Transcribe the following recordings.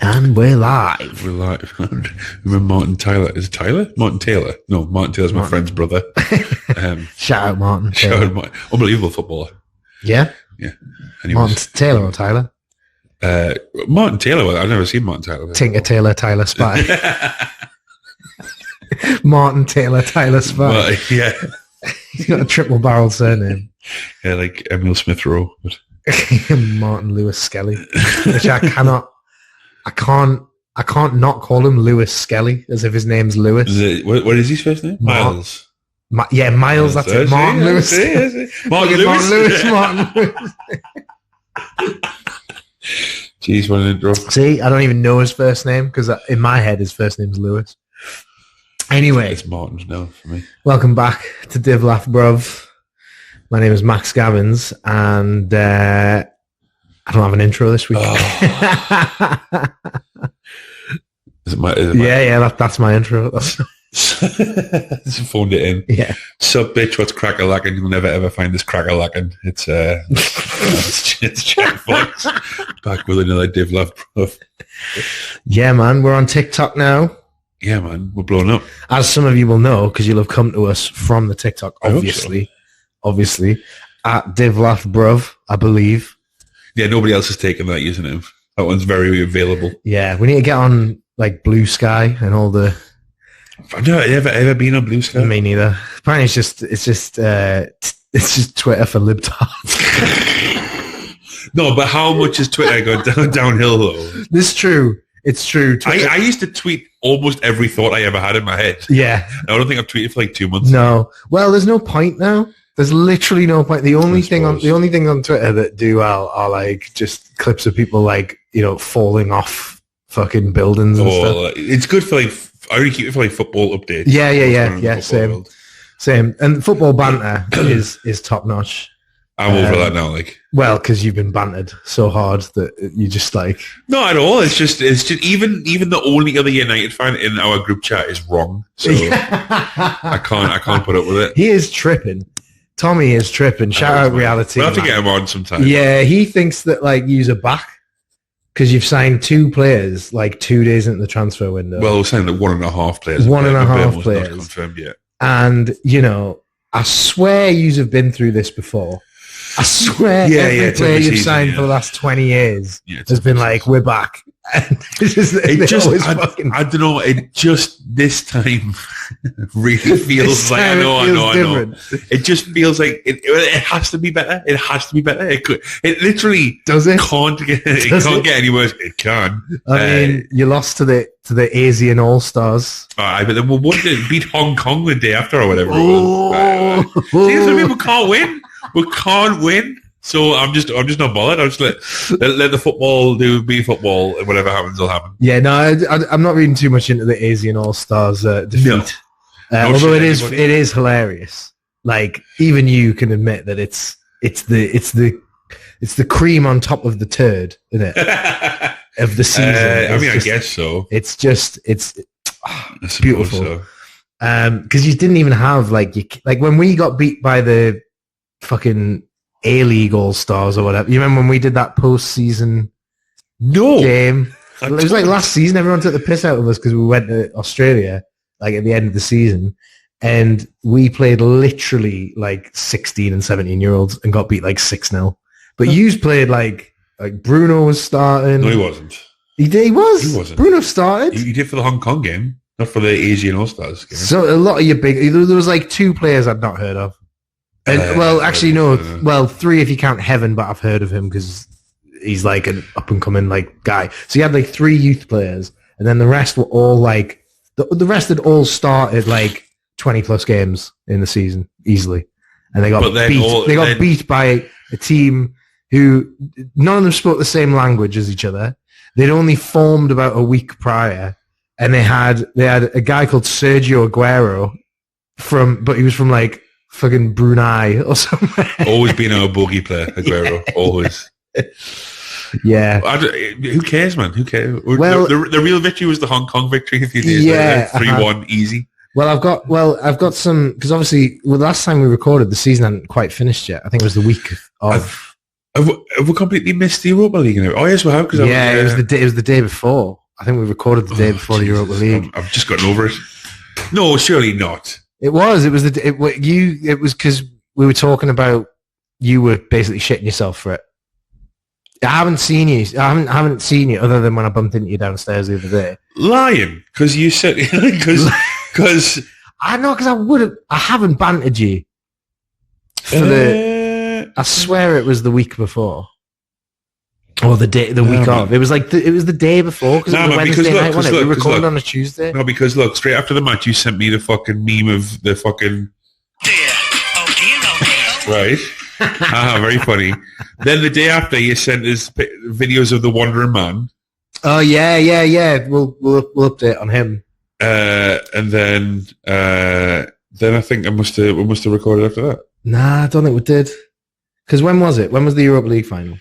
And we're live. We're live. Remember Martin Tyler? Is it Tyler? Martin Taylor? No, Martin Taylor's my friend's brother. Shout out Martin. Shout out Martin. Unbelievable footballer. Yeah? Yeah. Martin Taylor or Tyler? Martin Taylor. Well, I've never seen Martin Taylor. Tinker Taylor, Tyler Spy. Martin Taylor, Tyler Spy. Well, yeah. He's got a triple barrel surname. Yeah, like Emil Smith Rowe. But... Martin Lewis Skelly. Which I can't not call him Lewis Skelly as if his name's Lewis. What is his first name? Miles. Miles, that's it. Martin Lewis. Martin Lewis. Martin Lewis. Jeez, what an intro. See, I don't even know his first name because in my head his first name's Lewis. Anyway. It's Martin now for me. Welcome back to Div Laugh Bruv. My name is Max Gavins and I don't have an intro this week. Oh. That's my intro. Just phoned it in. Yeah. Sup, bitch, what's crack-a-lackin'? You'll never ever find this crack-a-lackin'. It's Jack Fox back with another Div Laugh Bruv. Yeah, man, we're on TikTok now. Yeah, man, we're blowing up. As some of you will know, because you'll have come to us from the TikTok, obviously, at Div Laugh Bruv, I believe. Yeah, nobody else has taken that username. That one's very available. Yeah, we need to get on like Blue Sky and all the. I've never ever been on Blue Sky. Me neither. Apparently, it's just Twitter for libtards. No, but how much has Twitter gone downhill though? This is true. It's true. I used to tweet almost every thought I ever had in my head. Yeah. I don't think I've tweeted for like 2 months. No. Well, there's no point now. There's literally no point. The only thing on Twitter that do well are like just clips of people like, you know, falling off fucking buildings and stuff. It's good for like I only keep it for like football updates. Yeah. Same. And football banter is top notch. I'm over that now, like. Well, because you've been bantered so hard that you just like. Not at all. It's just even the only other United fan in our group chat is wrong. So I can't put up with it. He is tripping. Tommy is tripping. Shout out Reality. We'll have to get him on sometime. Yeah, he thinks that like you're back because you've signed 2 players like 2 days into the transfer window. Well, we're saying that 1.5 players. 1.5 players. Not confirmed yet. And you know, I swear you have been through this before. I swear every player you've signed for the last 20 years has been like, we're back. And I don't know, it just this time really feels like, I know. It just feels like it has to be better. It has to be better. It literally can't get any worse. It can. I mean, you lost to the Asian All-Stars. But then we beat Hong Kong the day after or whatever it was. See, that's what I mean, we can't win. We can't win, so I'm just not bothered. I'll just let the football be football, and whatever happens will happen. Yeah, no, I'm not reading too much into the Asian All Stars defeat, although it is hilarious. Like even you can admit that it's the cream on top of the turd, isn't it? Of the season. I guess so. It's beautiful. Because you didn't even have like when we got beat by the fucking A-League All-Stars or whatever. You remember when we did that post-season game? It was like last season. Everyone took the piss out of us because we went to Australia like at the end of the season and we played literally like 16 and 17-year-olds and got beat like 6-0. But you played like Bruno was starting. No, he wasn't. He wasn't. Bruno started. He did for the Hong Kong game, not for the Asian All-Stars game. So a lot of your there was like 2 players I'd not heard of. And, actually, no. Well, 3 if you count Heaven, but I've heard of him because he's like an up-and-coming like guy. So you had like 3 youth players, and then the rest were all like the rest had all started like 20+ games in the season easily, and they got beat. They got beat by a team who none of them spoke the same language as each other. They'd only formed about a week prior, and they had a guy called Sergio Aguero but he was from like fucking Brunei or somewhere. Always been a bogey player, Aguero. Yeah. Always. Yeah. Who cares, man? Who cares? Well, the real victory was the Hong Kong victory a few days later. 3-1 easy. Well, I've got some because obviously the last time we recorded the season hadn't quite finished yet. I think it was the week of Have we completely missed the Europa League now? Oh, yes, we have. It was the day before. I think we recorded the day before the Europa League. I've just gotten over it. No, surely not. It was because we were talking about you were basically shitting yourself for it. I haven't seen you. I haven't seen you other than when I bumped into you downstairs the other day. Lying, because you said because I know because I haven't bantered you for I swear it was the week before. Or the week of. It was it was the day before because it was Wednesday night, wasn't it? We recorded on a Tuesday. No, because look, straight after the match, you sent me the fucking meme of the fucking. Right. Very funny. Then the day after, you sent us videos of the Wandering Man. Oh yeah. We'll update on him. And then I think we must have recorded after that. Nah, I don't think we did. Because when was it? When was the Europa League final?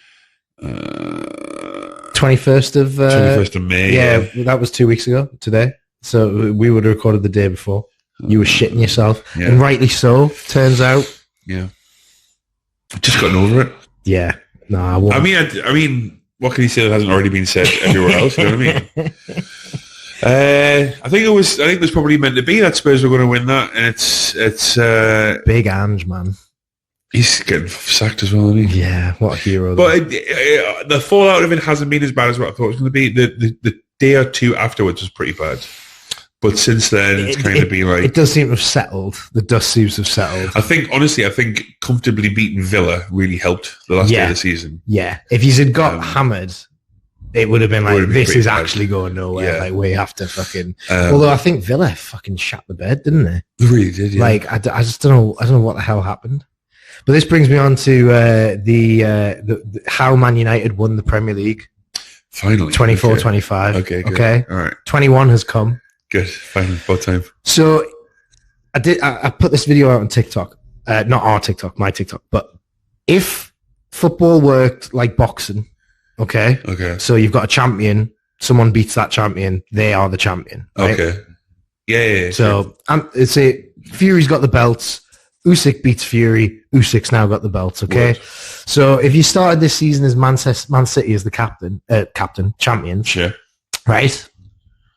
21st of May. Yeah, that was 2 weeks ago today. So we would have recorded the day before. You were shitting yourself, and rightly so. Turns out. Yeah. I've just gotten over it. Yeah. No, I won't. I mean, what can you say that hasn't already been said everywhere else? You know what I mean? I think it was probably meant to be that Spurs were going to win that, and it's Big Ange, man. He's getting sacked as well, isn't he? Yeah, what a hero. But the fallout of it hasn't been as bad as what I thought it was going to be. The day or two afterwards was pretty bad. But since then, it's kind of been like... It does seem to have settled. The dust seems to have settled. I think comfortably beating Villa really helped the last day of the season. Yeah. If you had got hammered, it would have been like, this is actually going nowhere. Yeah. Like, we have to fucking... although I think Villa fucking shut the bed, didn't they? They really did, yeah. Like, I just don't know. I don't know what the hell happened. But this brings me on to the how Man United won the Premier League. Finally. 24-25. Okay, good. Okay. All right. 21 has come. Good. Finally. About time. So I put this video out on TikTok. Not our TikTok, my TikTok. But if football worked like boxing, okay? Okay. So you've got a champion. Someone beats that champion. They are the champion. Right? Okay. Yeah. So say Fury's got the belts. Usyk beats Fury. Usyk's now got the belts, okay? Word. So if you started this season as Man City as the champions, sure. Right?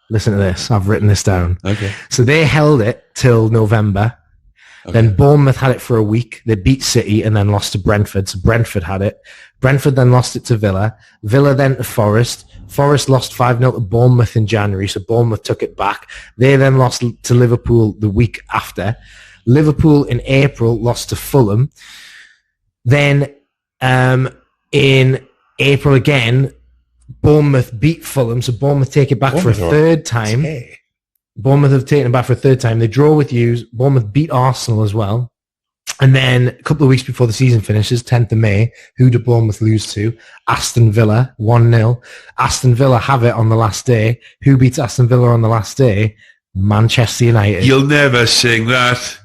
Listen to this. I've written this down. Okay. So they held it till November. Okay. Then Bournemouth had it for a week. They beat City and then lost to Brentford. So Brentford had it. Brentford then lost it to Villa. Villa then to Forest. Forest lost 5-0 to Bournemouth in January. So Bournemouth took it back. They then lost to Liverpool the week after. Liverpool in April lost to Fulham. Then in April again, Bournemouth beat Fulham, so Bournemouth take it back for a third time. Bournemouth have taken it back for a third time. They draw with you. Bournemouth beat Arsenal as well. And then a couple of weeks before the season finishes, 10th of May, who did Bournemouth lose to? Aston Villa, 1-0. Aston Villa have it on the last day. Who beats Aston Villa on the last day? Manchester United. You'll never sing that.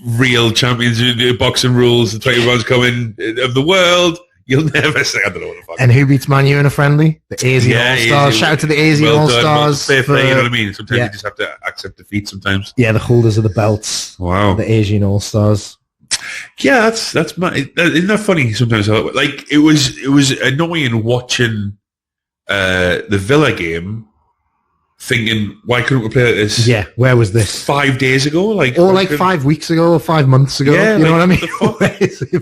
Real champions boxing rules, the 21's coming of the world. You'll never say, I don't know what the fuck. And who beats Man U in a friendly? The AZ All-Stars. Shout out to the AZ All-Stars. Fair play, you know what I mean? Sometimes you just have to accept defeat sometimes. Yeah, the holders of the belts. Wow. The Asian All-Stars. Yeah, that's isn't that funny sometimes? Like, it was annoying watching the Villa game, thinking, why couldn't we play like this? Yeah, where was this? 5 days ago? Or 5 weeks ago, or 5 months ago. Yeah, you know what I mean?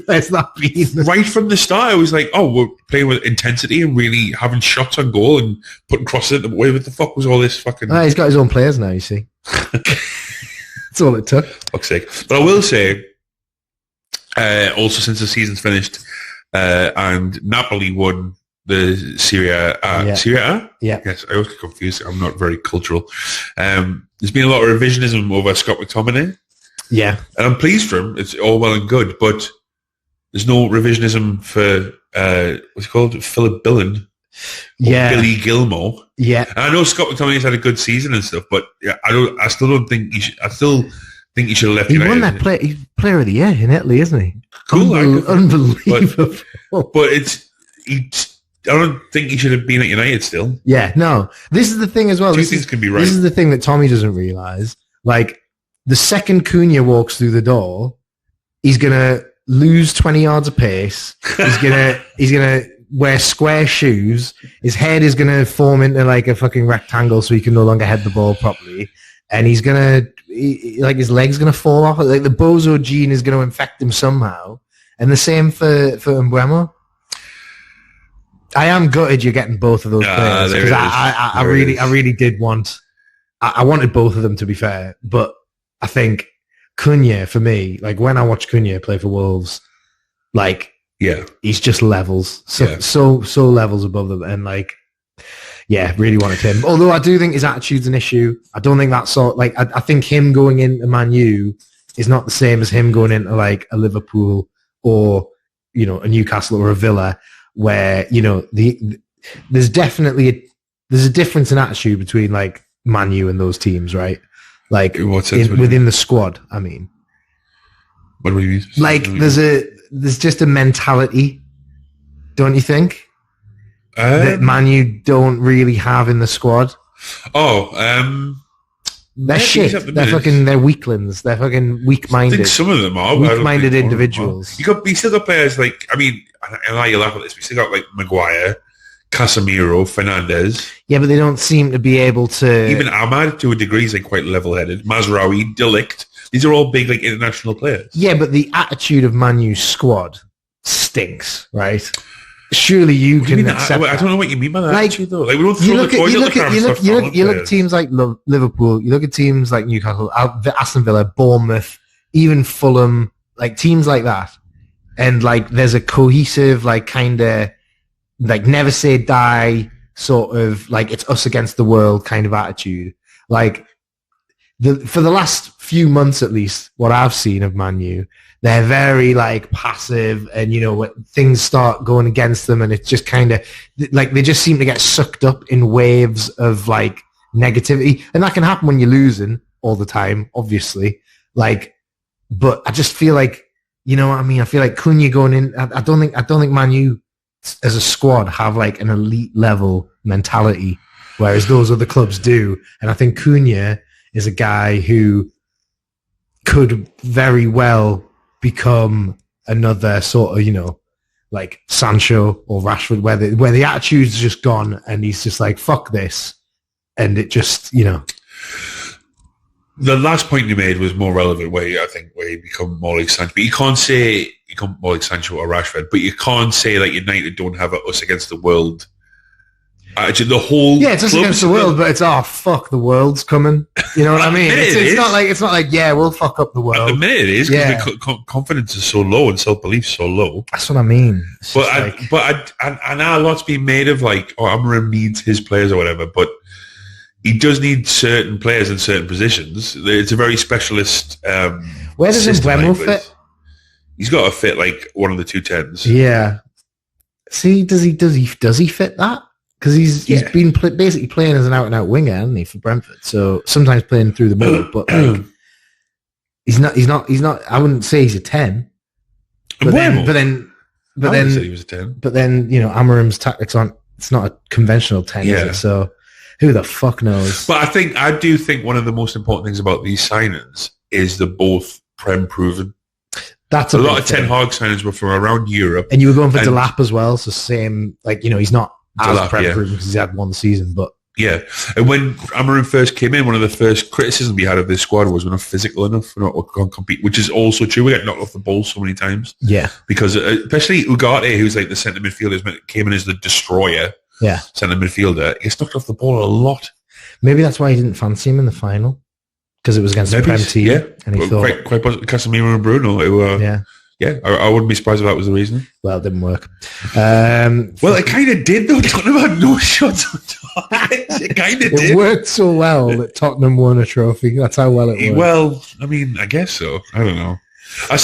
Where's that been? Right from the start, I was like, oh, we're playing with intensity and really having shots on goal and putting crosses at the way. What the fuck was all this fucking... He's got his own players now, you see. That's all it took. Fuck's sake. But I will say, also since the season's finished, and Napoli won the Serie A. Serie A? Yeah. Yes, I always get confused. I'm not very cultural. There's been a lot of revisionism over Scott McTominay. Yeah. And I'm pleased for him. It's all well and good, but there's no revisionism for, what's it called? Philip Billen. Yeah. Billy Gilmore. Yeah. And I know Scott McTominay's had a good season and stuff, but yeah, I still think he should have left He United. won that he's player of the year in Italy, isn't he? Cool. Unbelievable. But I don't think he should have been at United still. Yeah, no. This is the thing as well. Two things can be right. This is the thing that Tommy doesn't realise. Like, the second Cunha walks through the door, he's going to lose 20 yards of pace. He's gonna wear square shoes. His head is gonna form into like a fucking rectangle, so he can no longer head the ball properly. And he's like his leg's gonna fall off. Like the bozo gene is gonna infect him somehow. And the same for Mbeumo. I am gutted you're getting both of those players because I really did want. I wanted both of them, to be fair, but I think Cunha, for me, like when I watch Cunha play for Wolves, like he's just levels, so levels above them, and like really wanted him. Although I do think his attitude's an issue. I don't think that's I think him going into Man U is not the same as him going into like a Liverpool or a Newcastle or a Villa, where there's definitely there's a difference in attitude between like Man U and those teams, right? Like within the squad, I mean. What do you mean? Like there's just a mentality, don't you think? That Man U don't really have in the squad. They're shit. They're weaklings. They're fucking weak-minded. I think some of them are. Weak-minded individuals. You still got players like, I mean, I know you laugh at this, we still got like Maguire, Casemiro, Fernandes. Yeah, but they don't seem to be able to... Even Ahmad, to a degree, is like quite level-headed. Mazraoui, De Ligt. These are all big like international players. Yeah, but the attitude of Man U's squad stinks, right? Surely you can accept that. I don't know what you mean by that, like, actually, though. Like, we don't throw the toilet at the car and stuff. You look at teams like Liverpool, you look at teams like Newcastle, Aston Villa, Bournemouth, even Fulham, like teams like that. And like there's a cohesive, like kind of like never say die sort of like it's us against the world kind of attitude. Like for the last few months at least, what I've seen of Man U, they're very like passive, and when things start going against them, and it's just kind of like they just seem to get sucked up in waves of like negativity, and that can happen when you're losing all the time, obviously. Like, but I just feel like what I mean. I feel like Cunha going in. I don't think Man U as a squad have like an elite level mentality, whereas those other clubs do. And I think Cunha is a guy who could very well become another sort of, like Sancho or Rashford, where the attitude's just gone and he's just like, fuck this. And it just, The last point you made was more relevant, where he become more like Sancho. But you can't say you become more like Sancho or Rashford, but you can't say that United don't have a us against the world. Actually, the whole it's us against the world, but it's fuck, the world's coming. You know what I mean? It's not like we'll fuck up the world. At the minute it is, because confidence is so low and self belief so low. That's what I mean. But I know a lot's been made of like, Amorim needs his players or whatever, but he does need certain players in certain positions. It's a very specialist. Where does Mbeumo fit? He's got to fit like one of the 210s. Yeah. See, does he fit that? Because he's been basically playing as an out-and-out winger, hasn't he, for Brentford? So sometimes playing through the middle, but like, he's not. I wouldn't say he's a 10. But then, say he was a 10. But then Amorim's tactics aren't. It's not a conventional 10, is it? So who the fuck knows? But I do think one of the most important things about these signings is they're both Prem proven. That's a lot of Ten Hag signings were from around Europe, and you were going for Delap as well. So same, like he's not as Prem proven because he's had one season, but yeah. And when Amorim first came in, one of the first criticisms we had of this squad was we're not physical enough, we're not going to compete, which is also true. We get knocked off the ball so many times. Yeah, because especially Ugarte, who's like the centre midfielder, came in as the destroyer. Yeah, centre midfielder. He's knocked off the ball a lot. Maybe that's why he didn't fancy him in the final, because it was against the Prem team. Yeah, and he thought quite Casemiro and Bruno. I wouldn't be surprised if that was the reason. Well, it didn't work. Well, it kind of did, though. Tottenham had no shots on target. It kind of did. It worked so well that Tottenham won a trophy. That's how well it worked. Well, I mean, I guess so. I don't know. I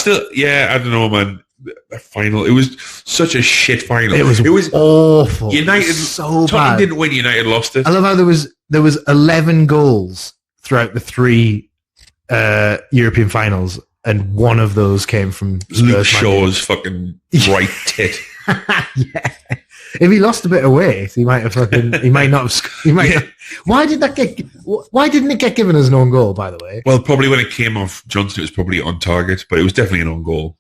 don't know, man. The final, it was such a shit final. It was awful. United, so Tottenham bad. Didn't win. United lost it. I love how there was 11 goals throughout the 3 European finals, and one of those came from Luke Shaw's fucking right tit. Yeah. If he lost a bit of weight, he might not have. Why didn't it get given as an own goal, by the way? Well, probably when it came off Johnson, it was probably on target, but it was definitely an own goal.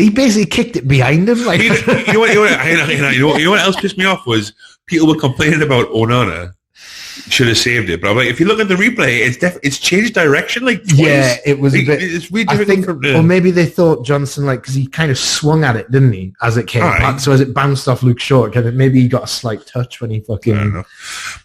He basically kicked it behind him. Like, you know what else pissed me off was people were complaining about Onana should have saved it, but I'm like, if you look at the replay, it's changed direction like twice. Yeah, it was a bit. It's really I think, or maybe they thought Johnson, like, because he kind of swung at it, didn't he, as it came back? So as it bounced off Luke Shaw, maybe he got a slight touch when he fucking. I don't know.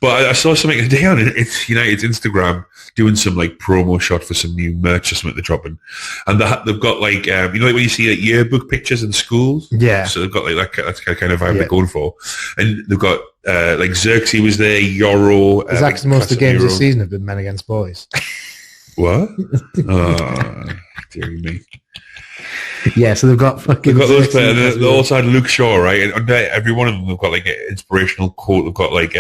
But I saw something today on United's Instagram doing some like promo shot for some new merch or something they're dropping, and they've got like like when you see like yearbook pictures in schools. Yeah. So they've got like that's kind of vibe they're going for, and they've got. Like Xerxes was there, Yoro. Exactly, most of the games this season have been men against boys. What? Oh, dear me. Yeah, so they've got fucking. They've got those players. They also had Luke Shaw, right? And under every one of them, they've got like an inspirational quote. They've got like,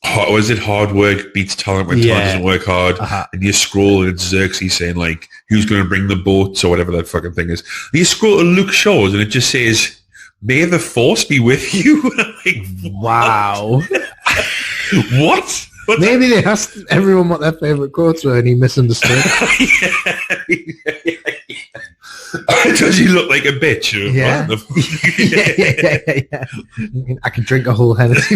hard work beats talent when talent doesn't work hard. And you scroll and it's Xerxes saying like, who's going to bring the boats or whatever that fucking thing is. And you scroll to Luke Shaw's and it just says, may the force be with you. Like, wow. What? Maybe they asked everyone what their favourite quotes were and he misunderstood. Does he look like a bitch? Yeah. Yeah. I can drink a whole Hennessy.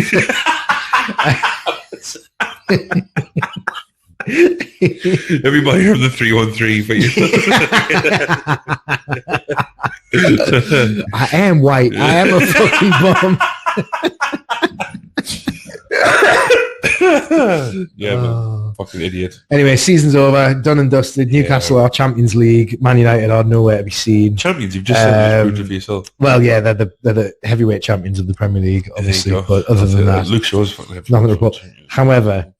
Everybody from the 313 for you. I am white. I am a fucking bum. Yeah, man. Fucking idiot. Anyway, season's over. Done and dusted. Newcastle are Champions League. Man United are nowhere to be seen. Champions, you've just said this for yourself. Well, yeah, they're the heavyweight champions of the Premier League, obviously. But other than that, Luke Shaw's nothing to report. However,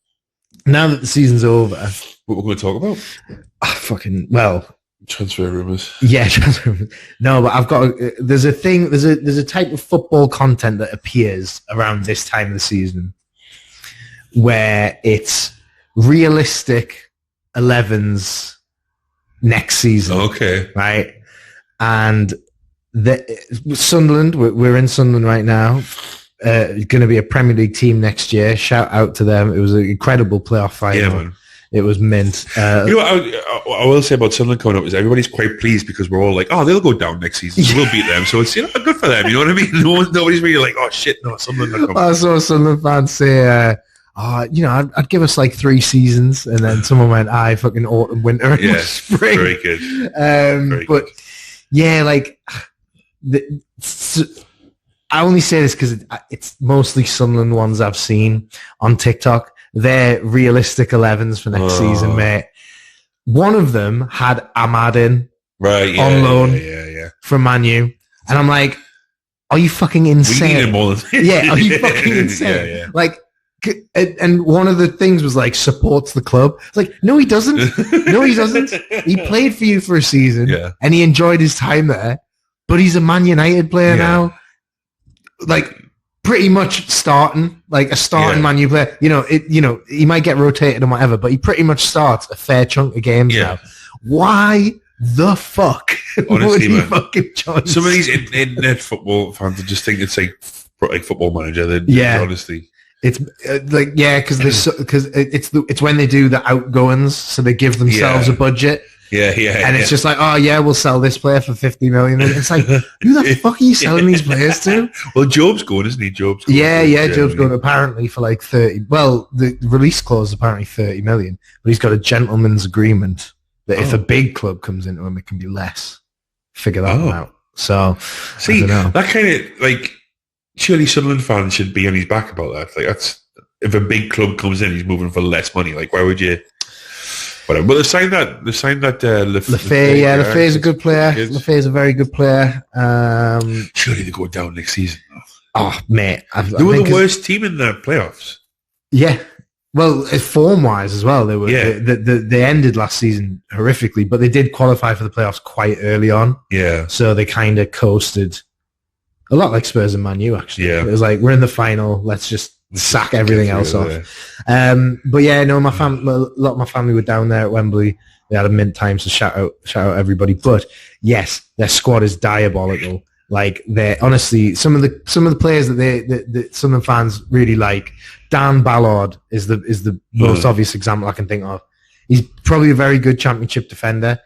now that the season's over, what we're going to talk about? Transfer rumours. Yeah, transfer rumours. No, but I've got there's a thing. There's a type of football content that appears around this time of the season where it's realistic 11s next season. Okay, right, and Sunderland. We're in Sunderland right now. Going to be a Premier League team next year. Shout out to them. It was an incredible playoff final. Yeah, man. It was mint. You know what I will say about Sunderland coming up is everybody's quite pleased because we're all like, oh, they'll go down next season. So we'll beat them. So it's good for them. You know what I mean? Nobody's really like, oh shit, no, Sunderland. I saw Sunderland fans say, I'd give us like 3 seasons, and then someone went, fucking autumn, winter, and spring. Very good. But yeah, like I only say this because it's mostly Sunderland ones I've seen on TikTok. They're realistic 11s for next season, mate. One of them had Ahmad in on loan from Man U. And I'm like, are you fucking insane? We need him more than are you fucking insane? Yeah. Like, and one of the things was like, supports the club. It's like, no, he doesn't. No, he doesn't. He played for you for a season and he enjoyed his time there, but he's a Man United player now. Like, pretty much starting, like a starting Man U player. He might get rotated and whatever, but he pretty much starts a fair chunk of games now. Why the fuck honestly, would he fucking join? Some of these internet football fans just think it's like Football Manager. Honestly. It's because it's when they do the outgoings, so they give themselves a budget. And it's just like, we'll sell this player for 50 million. And it's like, who the fuck are you selling these players to? Well, Job's going, isn't he? Job's going. Job's going apparently for like 30. Well, the release clause is apparently 30 million, but he's got a gentleman's agreement that if a big club comes into him, it can be less. Figure that one out. So, see, that kind of like, surely Sunderland fans should be on his back about that. Like, that's if a big club comes in, he's moving for less money. Like, why would you? Whatever. But they've signed that. Lefay. Lefay's a good player. Lefay's a very good player. Surely they go down next season. Oh, mate. They were the worst team in the playoffs. Yeah. Well, form-wise as well, they were. Yeah. They ended last season horrifically, but they did qualify for the playoffs quite early on. Yeah. So they kind of coasted. A lot like Spurs and Man U, actually. Yeah. It was like, we're in the final. Let's just sack everything else off. But yeah, no, a lot of my family were down there at Wembley. They had a mint time, so shout out everybody. But yes, their squad is diabolical. Like, they're honestly some of the players that some of the fans really like. Dan Ballard is the most obvious example I can think of. He's probably a very good championship defender.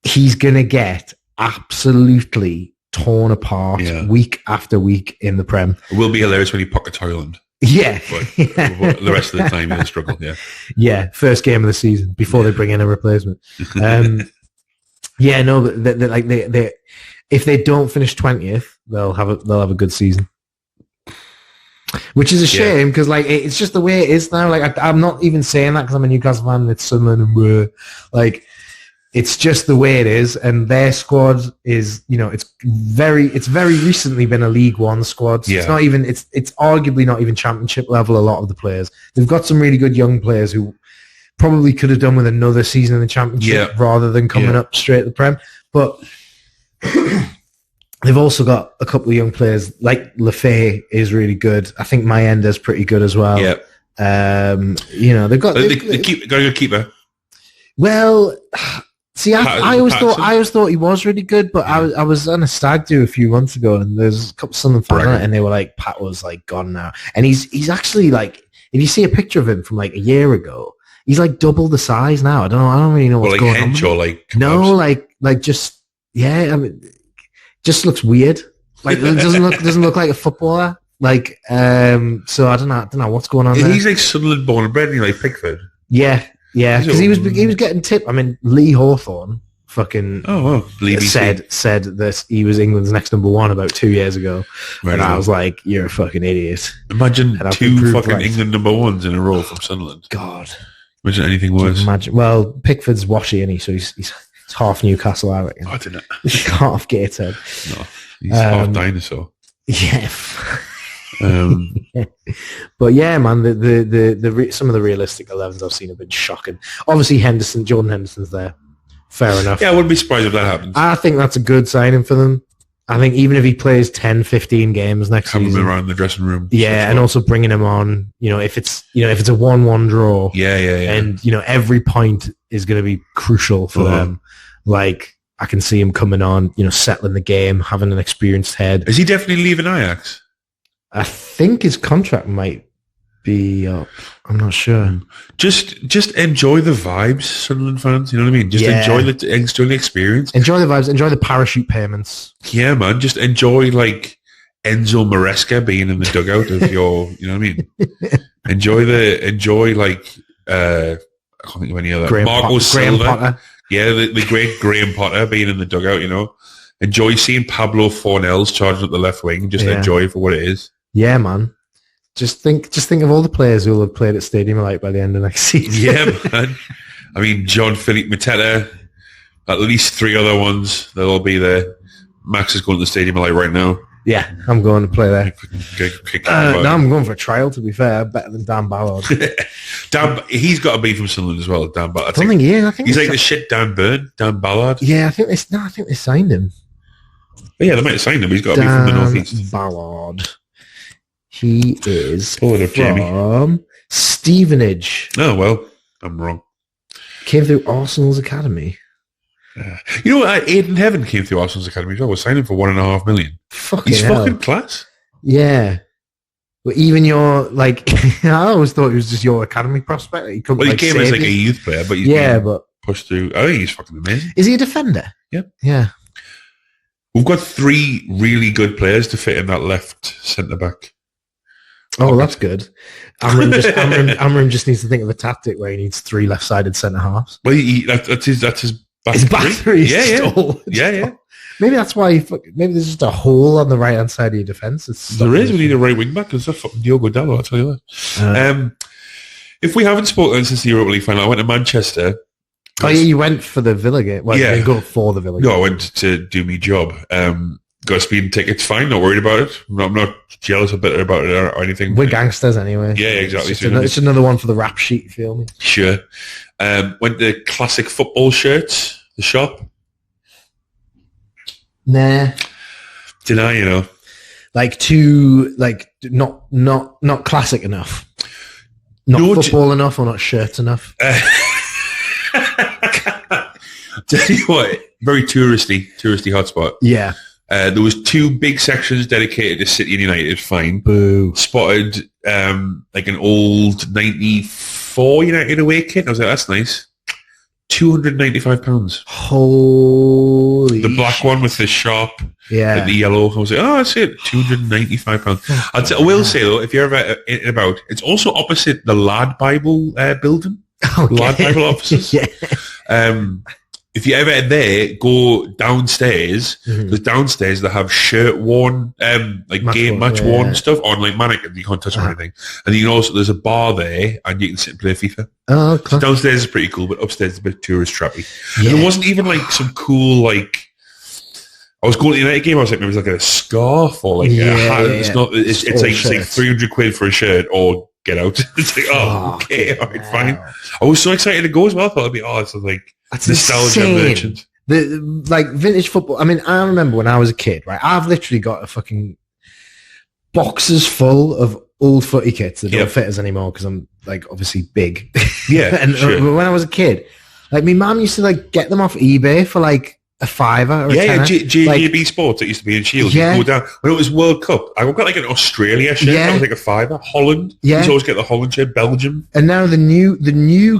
He's gonna get absolutely torn apart week after week in the Prem. It will be hilarious when he pockets Ireland. Yeah. But the rest of the time he'll struggle, Yeah, first game of the season before they bring in a replacement. But they if they don't finish 20th, they'll have a good season. Which is a shame because it's just the way it is now. I'm not even saying that because I'm a Newcastle fan and it's Sunderland and we're it's just the way it is, and their squad is, it's very recently been a League One squad. So it's not even, it's arguably not even Championship level. A lot of the players, they've got some really good young players who probably could have done with another season in the Championship rather than coming up straight to the Prem. But they've also got a couple of young players like Lefay is really good. I think Mayenda's pretty good as well. Yeah. They've got a good keeper. Well. See, I always thought he was really good, but I was on a stag do a few months ago, and there's a couple of Sunderland fans on it, and they were like, "Pat was gone now," and he's actually if you see a picture of him from a year ago, he's double the size now. I don't really know what's going on. Just looks weird. It doesn't look like a footballer. So I don't know what's going on. He's Sunderland born and bred, Pickford. Yeah. Yeah, because he was getting tipped. I mean, Lee Hawthorne fucking said that he was England's next number one about 2 years ago, and I was like, "You're a fucking idiot." Imagine two fucking England number ones in a row from Sunderland. God, imagine anything worse. Well, Pickford's washy, isn't he? So he's half Newcastle, I reckon. I don't know. Half Gateshead. No, he's half dinosaur. Yeah. But yeah, man, the some of the realistic 11s I've seen have been shocking. Obviously, Jordan Henderson's there. Fair enough. Yeah, I wouldn't be surprised if that happens. I think that's a good signing for them. I think even if he plays 10, 15 games next season, having him around the dressing room. Yeah, and also bringing him on. If it's a 1-1 draw. Yeah. And every point is going to be crucial for them. I can see him coming on. Settling the game, having an experienced head. Is he definitely leaving Ajax? I think his contract might be up. I'm not sure. Just enjoy the vibes, Sunderland fans. You know what I mean? Just enjoy the experience. Enjoy the vibes. Enjoy the parachute payments. Yeah, man. Just enjoy Enzo Maresca being in the dugout of your. You know what I mean? enjoy I can't think of any other. Marco Silva. Potter. Yeah, the great Graham Potter being in the dugout. Enjoy seeing Pablo Fornells charging up the left wing. Just enjoy it for what it is. Yeah, man. Just think of all the players who will have played at Stadium of Light by the end of next season. Yeah, man. I mean, John-Philippe Mateta, at least 3 other ones. They'll all be there. Max is going to the Stadium of Light right now. Yeah, I'm going to play there. No, I'm going for a trial, to be fair. Better than Dan Ballard. He's got to be from Sunderland as well, Dan Ballard. I think he is. I think he's like the shit Dan Ballard. Yeah, I think they signed him. But yeah, they might have signed him. He's got to be from the northeast. Ballard. He is Jamie. from Stevenage. Oh, well, I'm wrong. Came through Arsenal's academy. Aidan Heaven came through Arsenal's academy as well. We're signing for $1.5 million. He's fucking class. Yeah. But even your, I always thought he was just your academy prospect. He came as a youth player, but he's pushed through. I think he's fucking amazing. Is he a defender? Yep. Yeah. We've got 3 really good players to fit in that left centre-back. Oh, that's good. Amram just needs to think of a tactic where he needs 3 left-sided centre-halves. Well, that's his back three. Yeah. Maybe that's why. Maybe there's just a hole on the right-hand side of your defence. There is. We need a right wing-back because that's fucking Diogo Dalot, I'll tell you that. If we haven't spoken since the Europa League final, I went to Manchester. Oh, yeah, you went for the Villa game. Well, you didn't go for the Villa game. No, I went to do my job. Got a speeding tickets, fine, not worried about it. I'm not jealous or bitter about it or anything. We're gangsters anyway. Yeah, exactly. It's another one for the rap sheet, you feel me? Sure. Went to Classic Football Shirts, the shop. Nah. Deny, not classic enough. Not football enough or not shirts enough. Tell you what, very touristy hotspot. Yeah. There was 2 big sections dedicated to City and United. Fine. Boo. Spotted an old 94 United away kit. I was like, that's nice. £295. Holy The black shit. one with the sharp, Yeah. the yellow. I was like, oh, that's it, £295. I will say though, if you're ever in and about, it's also opposite the Lad Bible building. Okay. Lad Bible offices. Yeah. If you're ever there, go downstairs. Because downstairs they have shirt worn, match worn stuff on like mannequins. You can't touch or anything. And you can also there's a bar there, and you can sit and play FIFA. Oh, okay. So downstairs is pretty cool, but upstairs is a bit tourist trappy. Yeah. And there wasn't even like some cool like. I was going to the United game. I was like, maybe it's like a scarf or like a hat. Yeah. It's not. It's like £300 for a shirt or get out. It's like okay, all right, fine. I was so excited to go as well. I thought it'd be it's like that's nostalgia merchant. The like vintage football. I mean, I remember when I was a kid. Right, I've literally got a fucking boxes full of old footy kits that don't fit us anymore because I'm like obviously big. Yeah, and when I was a kid, like my mum used to like get them off eBay for like a $5 or a tenner. JB Sports, it used to be in Shields. You go down. When it was World Cup, I got like an Australia shirt. That was like a $5. Holland. You always get the Holland shirt. Belgium. And now the new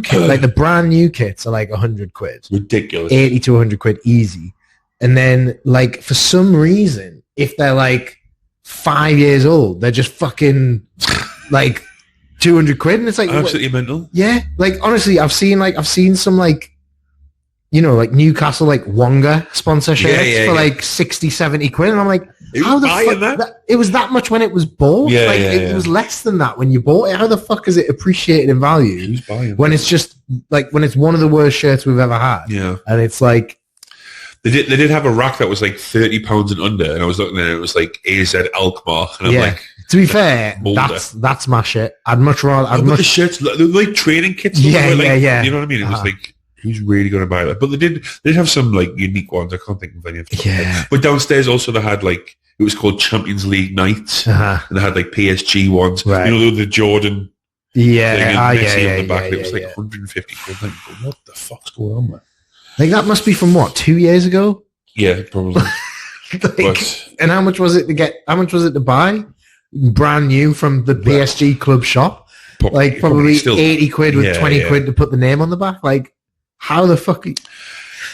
kit, like the brand new kits are like £100. Ridiculous. 80 to 100 quid easy. And then like for some reason, if they're like 5 years old, they're just fucking like 200 quid. And it's like absolutely mental. Yeah. Like honestly, I've seen some like, you know, like Newcastle, like Wonga sponsor shirts for like 60, 70 quid. And I'm like, how the fuck? It was that much when it was bought. It was less than that when you bought it. How the fuck is it appreciated in value? Who's buying when it's just like, when it's one of the worst shirts we've ever had. Yeah. And it's like. They did have a rack that was like £30 and under. And I was looking at it, it was like AZ Alkmaar. And I'm like. To be fair, that's my shit. I'd much rather. The shirts, they're like training kits. Yeah. You know what I mean? It was like. Who's really going to buy that? But they did have some like unique ones. I can't think of any of them. Yeah. But downstairs also they had like it was called Champions League nights, and they had like PSG ones. Right. You know the Jordan. Yeah. Thing and Messi on the back. Yeah, it was like 150 quid. Like, what the fuck's going on there? Like that must be from what 2 years ago. Yeah, probably. And how much was it to get? How much was it to buy? Brand new from the PSG club shop. Probably still, 80 quid with 20 quid to put the name on the back. Like. How the fuck?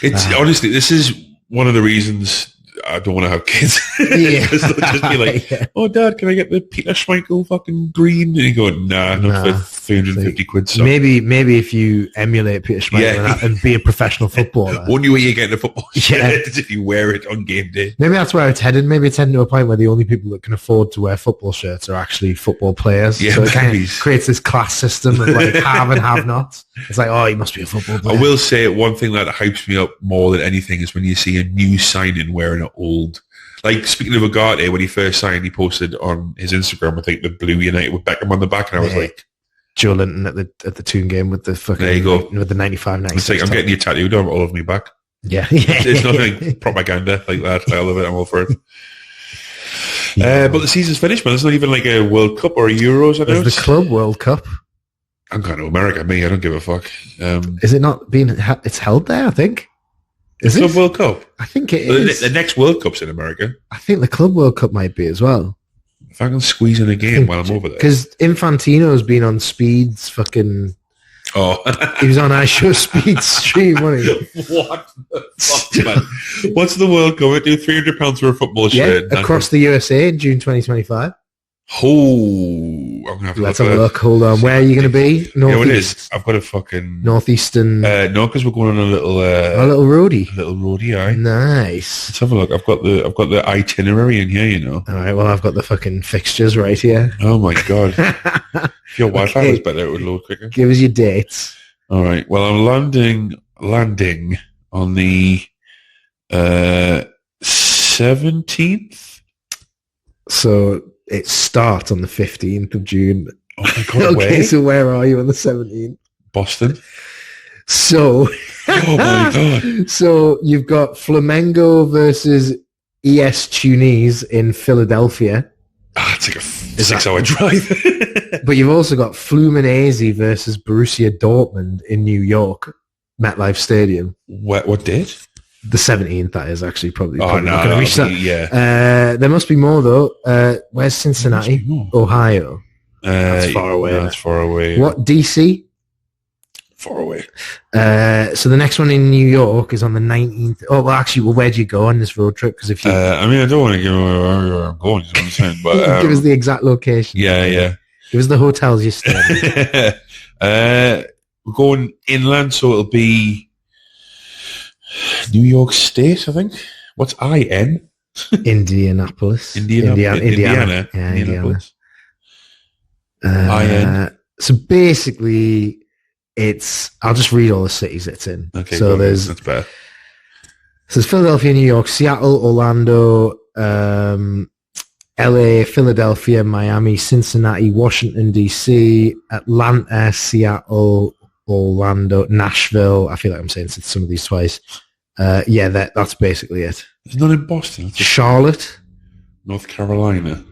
It's honestly, this is one of the reasons I don't want to have kids. Because they'll just be like, "Oh, Dad, can I get the Peter Schmeichel fucking green?" And you go, "Nah, not for 350 quid." So. Maybe if you emulate Peter Schmeichel and be a professional footballer, only way you get a football shirt is if you wear it on game day. Maybe that's where it's headed. Maybe it's heading to a point where the only people that can afford to wear football shirts are actually football players. Yeah, so it kind of creates this class system of like have and have nots. It's like, oh, he must be a football player. I will say one thing that hypes me up more than anything is when you see a new signing wearing an old. Like, speaking of Ugarte, when he first signed, he posted on his Instagram, I think, the blue United with Beckham on the back, and I was like... Joe Linton at the Toon game with the fucking... There you go. With the 95, 96. It's like, I'm getting you tattooed all over me back. Yeah. It's nothing propaganda like that. I love it. I'm all for it. But the season's finished, man. There's not even like a World Cup or a Euros. There's the Club World Cup. I'm going to America, me. I don't give a fuck. Is it not being... It's held there, I think. Is it? Club World Cup? I think it is. The next World Cup's in America. I think the Club World Cup might be as well. If I can squeeze in a game while I'm over there. Because Infantino's been on Speed's fucking... Oh. He was on iShow Speed's stream, wasn't he? What the fuck, man? What's the World Cup? Do £300 for a football shirt? Across the USA in June 2025. Oh, I'm gonna have to Let's have a look. Hold on. Where are you going to be? Yeah, it is. I've got a fucking northeastern. No, because we're going on a little roadie. A little roadie, aye. Nice. Let's have a look. I've got the itinerary in here, you know. All right. Well, I've got the fucking fixtures right here. Oh my god. If your Wi-Fi was better, it would load quicker. Give us your dates. All right. Well, I'm landing on the 17th. So. It starts on the 15th of June. Oh my god! Okay, so where are you on the 17th? Boston. So, oh my god! So you've got Flamengo versus ES Tunis in Philadelphia. It's like a 6-hour drive. But you've also got Fluminense versus Borussia Dortmund in New York, MetLife Stadium. What date? The 17th, that is actually probably not going to reach that. Yeah. There must be more, though. Where's Cincinnati? Ohio. That's far away. That's far away. What, DC? far away. So the next one in New York is on the 19th. Oh, well, actually, where do you go on this road trip? Because if you, I don't want to give away where I'm going. You know what I'm saying? But give us the exact location. Yeah. Give us the hotels you stay in. We're going inland, so it'll be New York State, I think. What's IN? Indianapolis. Indiana. Yeah, Indianapolis. IN. So basically, I'll just read all the cities it's in. Okay, so that's better. So there's Philadelphia, New York, Seattle, Orlando, LA, Philadelphia, Miami, Cincinnati, Washington, DC, Atlanta, Seattle, Orlando, Nashville. I feel like I'm saying some of these twice. That's basically it. There's none in Boston. Charlotte. North Carolina.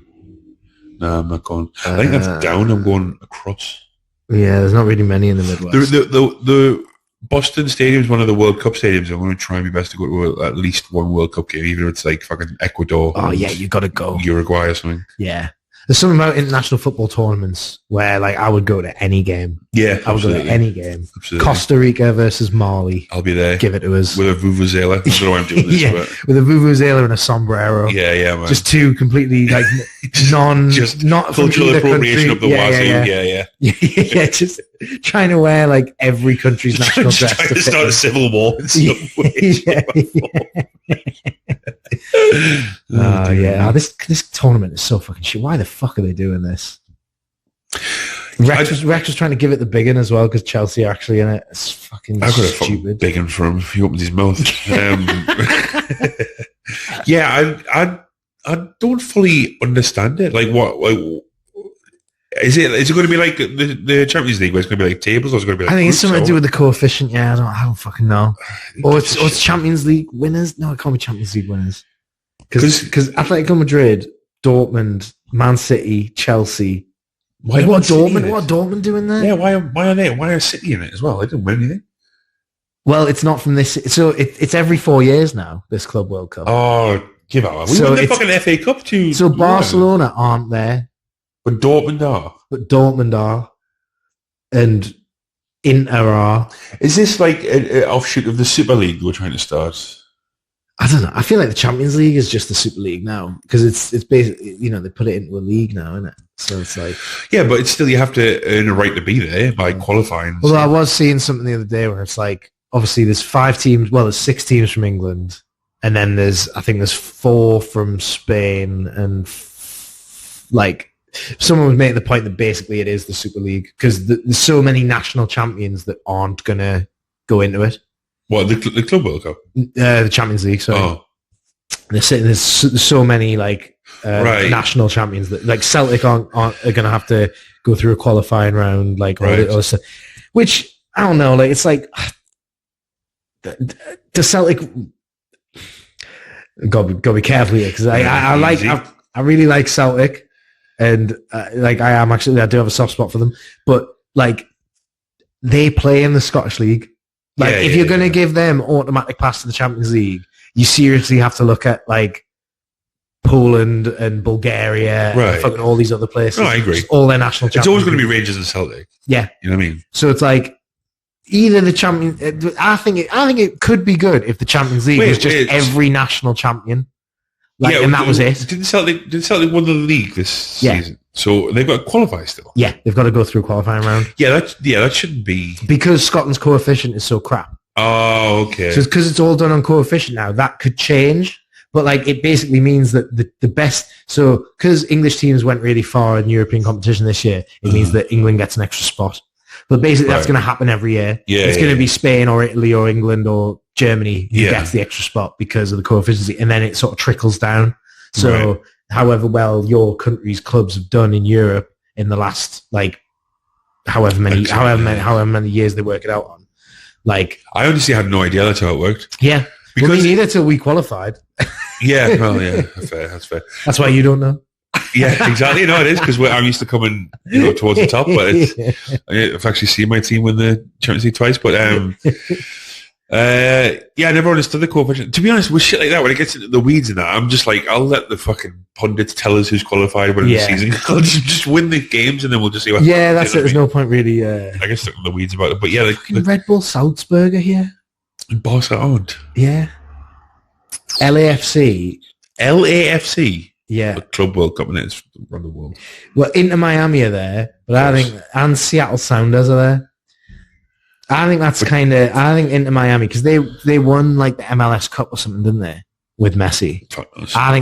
No, I'm not going. I think that's down. I'm going across. Yeah, there's not really many in the Midwest. The Boston Stadium is one of the World Cup stadiums. I'm going to try my best to go to at least one World Cup game, even if it's like fucking Ecuador. Oh, yeah, you got to go. Uruguay or something. Yeah. There's something about international football tournaments where, like, I would go to any game. Yeah, I would go to any game. Absolutely. Costa Rica versus Mali. I'll be there. Give it to us. With a vuvuzela. I don't know why I'm doing this. Yeah, but. with a vuvuzela and a sombrero. Yeah, man. Just two completely, like, not cultural appropriation of the wazoo. Yeah, just trying to wear, like, every country's national dress. Trying to start a civil war in some way. This tournament is so fucking shit. Why the fuck are they doing this? Rex was trying to give it the big one as well because Chelsea are actually in it. It's fucking I've got stupid. A big one for him if he opens his mouth. I don't fully understand it. Like what? Like, is it going to be like the Champions League where it's going to be like tables or is it going to be like I think it's something to do with the coefficient. Yeah, I don't fucking know. Or it's Champions League winners. No, it can't be Champions League winners. Because Atletico Madrid, Dortmund, Man City, Chelsea. What are Dortmund doing there? Yeah, why are City in it as well? They didn't win anything. Well, it's not from this. So it's every 4 years now. This Club World Cup. Oh, give out. We won the fucking FA Cup too. So Barcelona aren't there. But Dortmund are. And Inter are. Is this like an offshoot of the Super League we're trying to start? I don't know. I feel like the Champions League is just the Super League now because it's basically, they put it into a league now, isn't it? So it's like... Yeah, but it's still, you have to earn a right to be there by qualifying. Well, I was seeing something the other day where it's like, obviously there's 5 teams, well, there's 6 teams from England and then there's 4 from Spain and someone was making the point that basically it is the Super League because there's so many national champions that aren't going to go into it. What, the Club World Cup? The Champions League, sorry. Oh. There's so many, national champions that, like, Celtic are going to have to go through a qualifying round, which, I don't know, like, it's like, the Celtic... Got to be careful here, because I really like Celtic, and, I do have a soft spot for them, but, like, they play in the Scottish League. If you're going to give them automatic pass to the Champions League, you seriously have to look at Poland and Bulgaria and fucking all these other places. No, I agree. All their national champions. It's always going to be Rangers and Celtic. Yeah. You know what I mean? So it's like either the champion. I think it could be good if the Champions League was just every national champion. And that was it. Did Celtic win the league this season? So they've got to qualify still. Yeah, they've got to go through a qualifying round. Yeah, that shouldn't be because Scotland's coefficient is so crap. Oh, okay. So because it's all done on coefficient now, that could change. But it basically means that the best. So because English teams went really far in European competition this year, it means that England gets an extra spot. But basically, that's going to happen every year. Yeah, it's going to be Spain or Italy or England or Germany who gets the extra spot because of the coefficient, and then it sort of trickles down. So however well your country's clubs have done in Europe in the last however many years they work it out on. I honestly had no idea that's how it worked. Yeah. Because me neither till we qualified. Yeah, well, yeah, that's fair. That's why you don't know. Yeah, exactly. No, it is because I'm used to coming, towards the top. But I've actually seen my team win the Champions League twice. But I never understood the coefficient. To be honest, with shit like that, when it gets into the weeds and that, I'm just like, I'll let the fucking pundits tell us who's qualified when the season. I'll just win the games and then we'll just see what happens. Yeah, that's it. There's no point really. I guess stuck in the weeds about it. But yeah, Red Bull Salzburg are here. In Barcelona. Yeah. LAFC. Yeah. The Club World Cup, and it's around the world. Well, Inter Miami are there, but I think, and Seattle Sounders are there. I think that's I think Inter Miami, because they won like the MLS Cup or something, didn't they? With Messi. I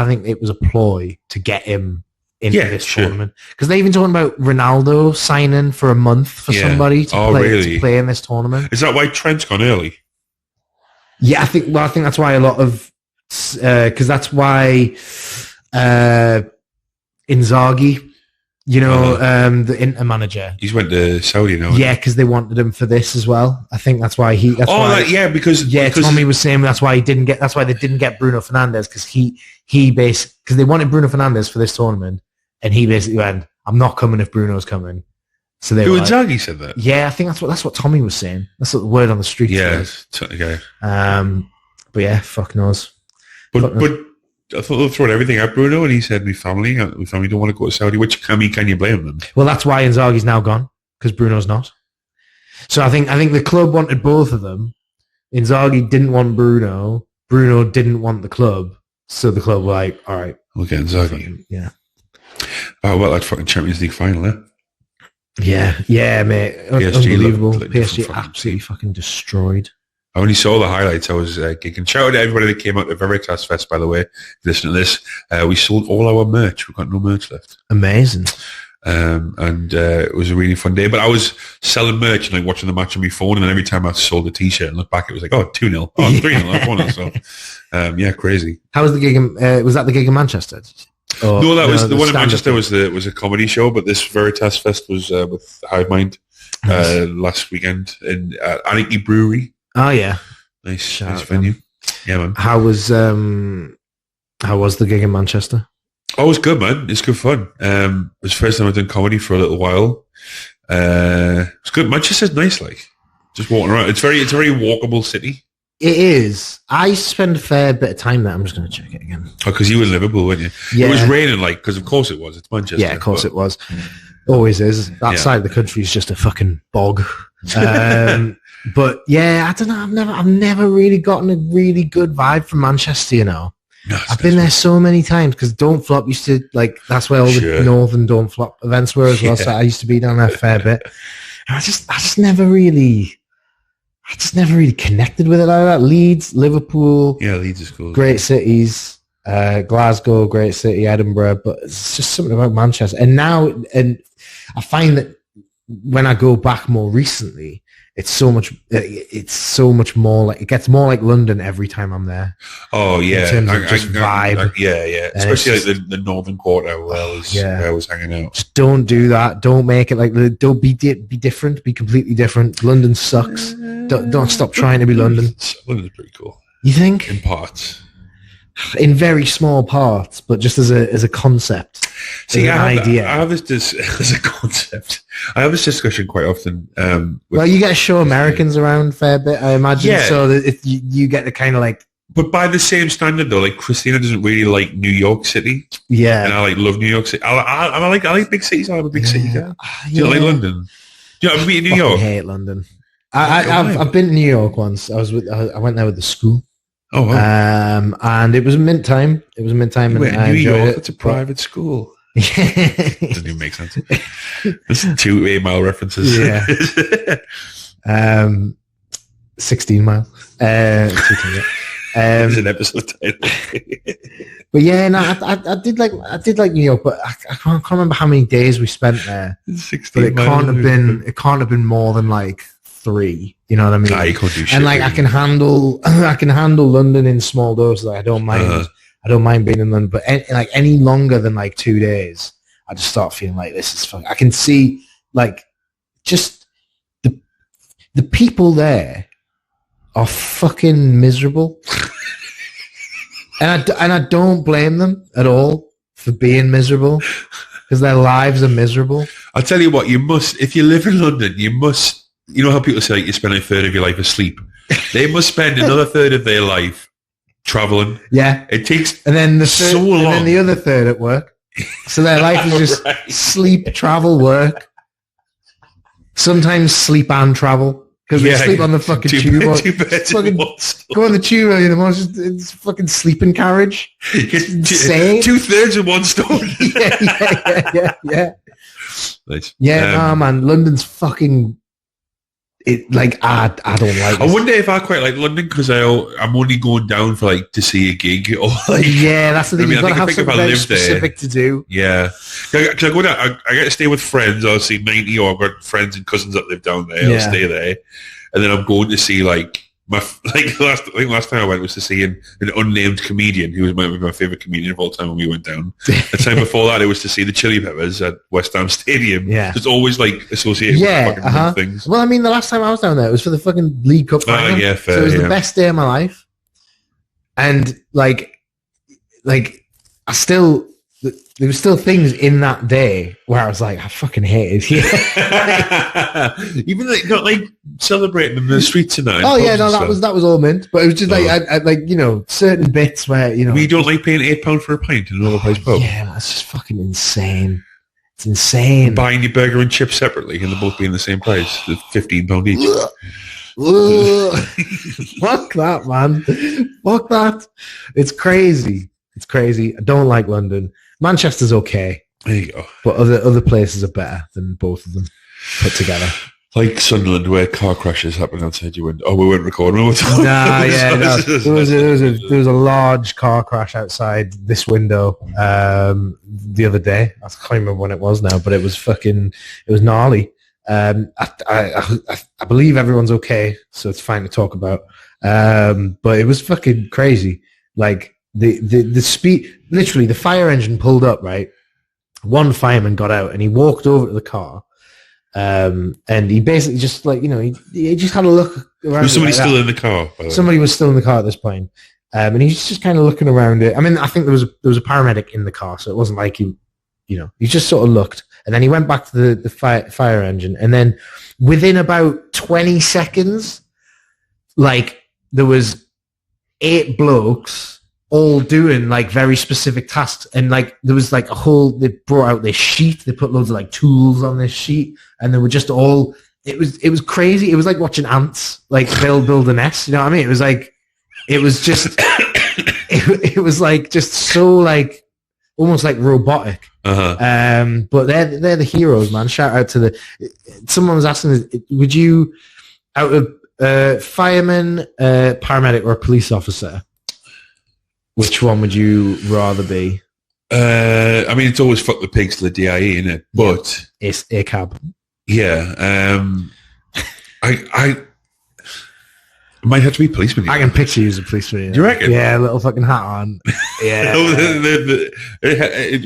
think it was a ploy to get him into this tournament. Because they even talking about Ronaldo signing for a month for somebody to play in this tournament. Is that why Trent's gone early? Yeah, I think that's why a lot of, because that's why Inzaghi, the Inter manager. He's went to Saudi now. Yeah, because they wanted him for this as well. I think that's why he. Because Tommy was saying that's why they didn't get Bruno Fernandes, because they wanted Bruno Fernandes for this tournament, and he basically went, "I'm not coming if Bruno's coming." So they Inzaghi said that. Yeah, I think that's what Tommy was saying. That's what the word on the street. Yeah, okay. But yeah, fuck knows. But I thought they'll throw everything at Bruno, and he said, my family don't want to go to Saudi, which, can you blame them? Well, that's why Inzaghi's now gone, because Bruno's not. So I think the club wanted both of them. Inzaghi didn't want Bruno. Bruno didn't want the club. So the club were like, all right. We'll get Inzaghi. Yeah. Oh, well, that fucking Champions League final, eh? Yeah, mate. PSG unbelievable. PSG absolutely fucking destroyed. I only saw the highlights. I was gigging. Shout out to everybody that came out to Veritas Fest, by the way. Listen to this. We sold all our merch. We've got no merch left. Amazing. And it was a really fun day. But I was selling merch and like watching the match on my phone, and then every time I sold a T-shirt and looked back, it was like, 2-0. 3-0. 1-0. So, crazy. How was the gig? Was that the gig in Manchester? No, that was the one in Manchester. Was a comedy show, but this Veritas Fest was with Hive Mind last weekend in Anarchy Brewery. Oh yeah, nice venue. Yeah, man. How was the gig in Manchester? Oh, it was good, man. It's good fun. It was the first time I've done comedy for a little while. It's good. Manchester's nice, like just walking around. It's very walkable city. It is. I spend a fair bit of time there. I'm just going to check it again. Oh, because you were in Liverpool, weren't you? Yeah. It was raining, like, because of course it was. It's Manchester. Yeah, of course it was. Always is. That side of the country is just a fucking bog. But yeah, I don't know. I've never really gotten a really good vibe from Manchester. No, I've been there so many times because Don't Flop used to that's where all the Northern Don't Flop events were as well. So I used to be down there a fair bit. And I just never really connected with it like that. Leeds, Liverpool, Leeds is cool. Great cities. Glasgow, great city. Edinburgh, but it's just something about Manchester. And I find that when I go back more recently, it's so much more like, it gets more like London every time I'm there. Oh yeah, in terms of just vibe. Yeah. Especially like the northern quarter where I was hanging out. Just don't do that. Don't make it like, don't be different. Be completely different. London sucks. Don't stop trying to be London. London's pretty cool. You think? In parts. In very small parts, but just as a concept. See, I have this as a concept. I have this discussion quite often. Well, you get to show Americans around a fair bit, I imagine. Yeah. So that if you get to kind of like. But by the same standard, though, like Christina doesn't really like New York City. Yeah. And I love New York City. I like big cities. I'm a big city guy. Do you like London? Do you know what I mean? New York? I hate London. I've been to New York once. I went there with the school. Oh, wow. And it was mint time. And I New York, it. It's a private school. Doesn't even make sense. It's 2 8-mile references. Yeah. 16 miles. It's an episode title. But yeah, no, I did like New York, but I can't remember how many days we spent there. 16 but it can't have been more than like 3. You know what I mean? Nah, you can't do shit. And like I can handle London in small doses. Like I don't mind being in London, but any longer than like 2 days, I just start feeling like this is fun. I can see like just the people there are fucking miserable, and I don't blame them at all for being miserable because their lives are miserable. I'll tell you what, you must, if you live in London, you must. You know how people say like, you spend a third of your life asleep? They must spend another third of their life traveling. Yeah. It takes and then the third, so long. And then the other third at work. So their life is just sleep, travel, work. Sometimes sleep and travel. Because they sleep on the fucking tube. Go on the tube early in the morning. It's fucking sleeping carriage. It's insane. 2/3 of one stone. Yeah. Nice. Yeah, man. London's fucking... It like I don't like. I wonder if I quite like London because I'm only going down for like to see a gig or like. Yeah, that's the thing. You've got to have something very specific to do. Yeah, because I go down. I get to stay with friends. I'll see 90 or I've got friends and cousins that live down there. I'll stay there, and then I'm going to see like last time I went was to see an unnamed comedian who was my favorite comedian of all time when we went down. The time before that, it was to see the Chili Peppers at West Ham Stadium. Yeah, it's always like associated with fucking things. Well, I mean, the last time I was down there, it was for the fucking League Cup final. Yeah, fair, so it was the best day of my life, and like I still. There were still things in that day where I was like, I fucking hate it here. Even like not like celebrating in the streets tonight. Oh yeah, no, that was all mint. But it was just like I like certain bits where we don't like paying £8 for a pint in another place pub. Yeah, that's just fucking insane. It's insane. Buying your burger and chips separately and they both be in the same price. It's £15 each. Fuck that, man. Fuck that. It's crazy. It's crazy. I don't like London. Manchester's okay. There you go. But other places are better than both of them put together. Like Sunderland, where car crashes happen outside your window. Oh, we weren't recording. No. There was a large car crash outside this window the other day. I can't remember when it was now, but it was gnarly. I believe everyone's okay, so it's fine to talk about. But it was fucking crazy. Like the speed, literally the fire engine pulled up, right? One fireman got out and he walked over to the car. And he basically just he just had a look around. Was somebody still in the car? Somebody was still in the car at this point. And he's just kind of looking around it. I mean, I think there was a paramedic in the car, so it wasn't like he just sort of looked. And then he went back to the fire engine. And then within about 20 seconds, like there was 8 blokes all doing like very specific tasks, and like there was like they brought out this sheet, they put loads of like tools on this sheet, and they were just all it was crazy. It was like watching ants like build a nest, you know what I mean? It was just it was like just so like almost like robotic. But they're the heroes, man. Shout out to someone was asking, would you, out of fireman, paramedic, or a police officer, which one would you rather be? I mean, it's always fuck the pigs to the DIE, isn't it? But it's a cab. Yeah. I might have to be policeman. I can picture you as a policeman. Do you reckon? Yeah, a little fucking hat on. Yeah.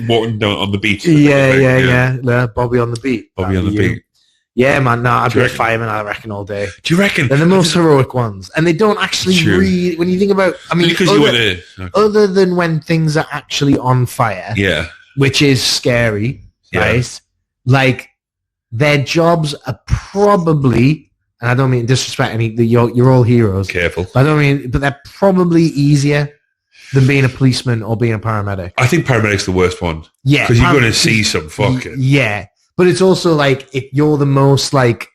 Walking down on the beat. Yeah. Bobby on the beat. Bobby on the beat. Yeah, man. No, I'd be a fireman, I reckon, all day. Do you reckon? They're the most heroic ones. And they don't actually read... When you think about... I mean, other than when things are actually on fire, which is scary, right? Like, their jobs are probably... And I don't mean disrespect you're all heroes. Careful. I don't mean... But they're probably easier than being a policeman or being a paramedic. I think paramedic's the worst one. Yeah. Because you're going to see some fucking... Yeah. But it's also like if you're the most like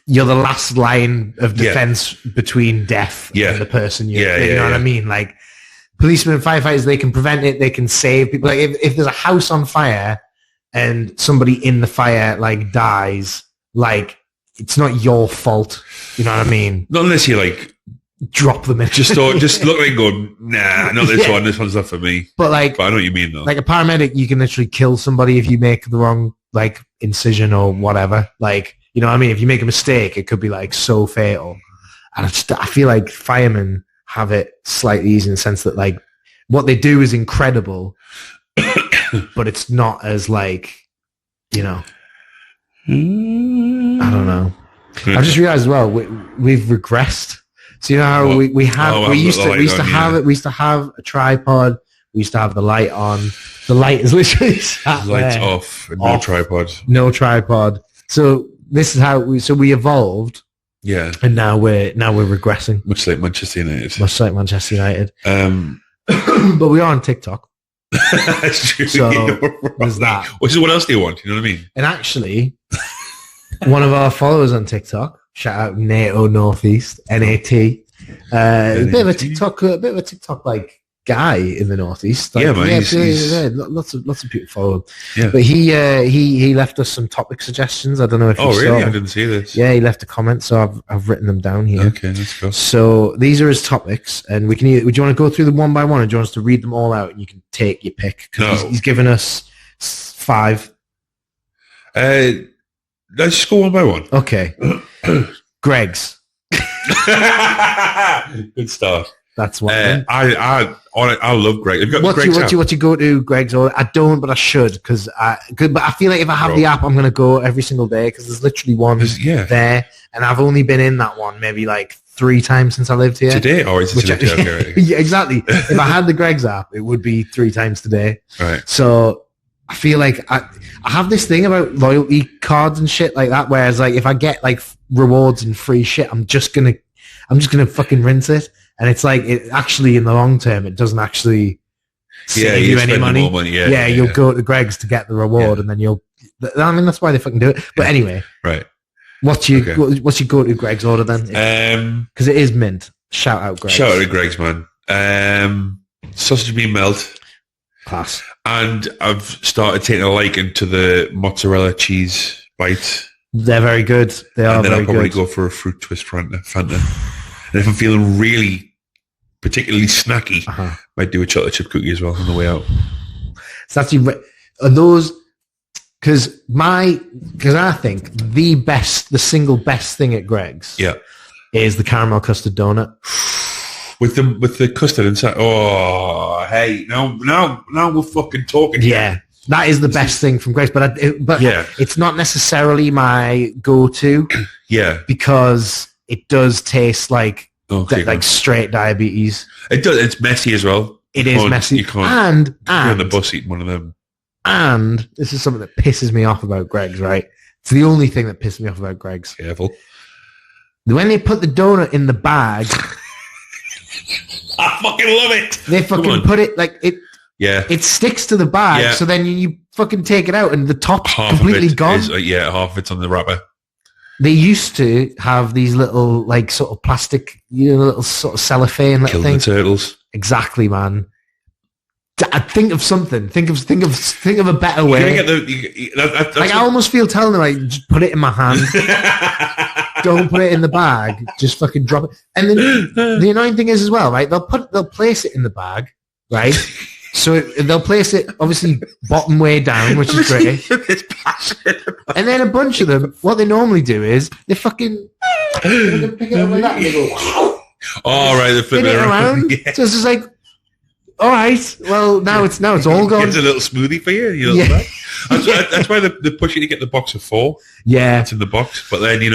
you're the last line of defense between death and the person you know what I mean? Like policemen and firefighters, they can prevent it, they can save people. Like if there's a house on fire and somebody in the fire like dies, like it's not your fault. You know what I mean? Not unless you like drop them in. Just look like and go, nah, not this one. This one's not for me. But I know what you mean though. Like a paramedic, you can literally kill somebody if you make the wrong like incision or whatever. Like, you know what I mean? If you make a mistake, it could be like so fatal. And I feel like firemen have it slightly easier in the sense that like what they do is incredible, but it's not as like, I don't know. I just realized as well, we've regressed. So you know how we used to have a tripod. We used to have the light on. The light is literally sat lights there, off. No tripod. No tripod. So this is how we evolved Yeah. And now we're regressing. Much like Manchester United. But we are on TikTok. That's true. So there's that. So what else do you want? You know what I mean? And actually, one of our followers on TikTok, shout out NATO Northeast, NAT, a bit of a TikTok like guy in the Northeast. Like, yeah, man. Lots of people follow him. Yeah. But he left us some topic suggestions. I don't know if you saw. I didn't see this. Yeah, he left a comment, so I've written them down here. Okay, let's go. So these are his topics, and we can would you want to go through them one by one, or do you want us to read them all out and you can take your pick? Because he's given us 5. Let's just go one by one. Okay. Greg's. Good start. That's what I love Greg. Have you got What's your go-to Greg's order? I don't, but I should but I feel like if I have the app, I'm going to go every single day because there's literally one there, and I've only been in that one maybe like 3 times since I lived here. Today, or is it today? Yeah, exactly. If I had the Greg's app, it would be 3 times today. Right. So I feel like I have this thing about loyalty cards and shit like that, whereas like if I get like rewards and free shit, I'm just gonna fucking rinse it. And it's like, it actually, in the long term, it doesn't actually save you any money. More money. Yeah, you'll go to Greg's to get the reward, and then that's why they fucking do it. But anyway, right. What's your go-to Greg's order then? Because it is mint. Shout out Greg's. Shout out to Greg's, man. Sausage bean melt. Class. And I've started taking a liking to the mozzarella cheese bites. They're very good. They are very good. And then I'll probably go for a fruit twist Fanta. And if I'm feeling really particularly snacky, might do a chocolate chip cookie as well on the way out. So actually, are those, because I think the single best thing at Greg's is the caramel custard donut. With the custard inside. Oh, hey, now we're fucking talking. Yeah. That is the best thing from Greg's, but it's not necessarily my go-to. Yeah. Because it does taste like straight diabetes. It does. It's messy as well. It is messy. You can't and be on the bus eating one of them. And this is something that pisses me off about Greg's, right? It's the only thing that pisses me off about Greg's. Careful. When they put the donut in the bag, I fucking love it. They fucking put it like it. Yeah. It sticks to the bag, so then you fucking take it out and the top's completely gone. Half of it's on the wrapper. They used to have these little, like, sort of plastic, little sort of cellophane little things. Kill the turtles. Exactly, man. Think of something. Think of a better way. I almost feel telling them, like, just put it in my hand. Don't put it in the bag. Just fucking drop it. And then the annoying thing is as well, right? They'll place it in the bag, right? So they'll place it, obviously, bottom way down, which is great. And then a bunch of them, what they normally do is they fucking pick it up like that and they go, oh, right, they flip it around. Yeah. So it's just like, all right, well, now it's all gone. It's a little smoothie for you. That's why they push you to get the box of 4. Yeah. It's in the box. But then, You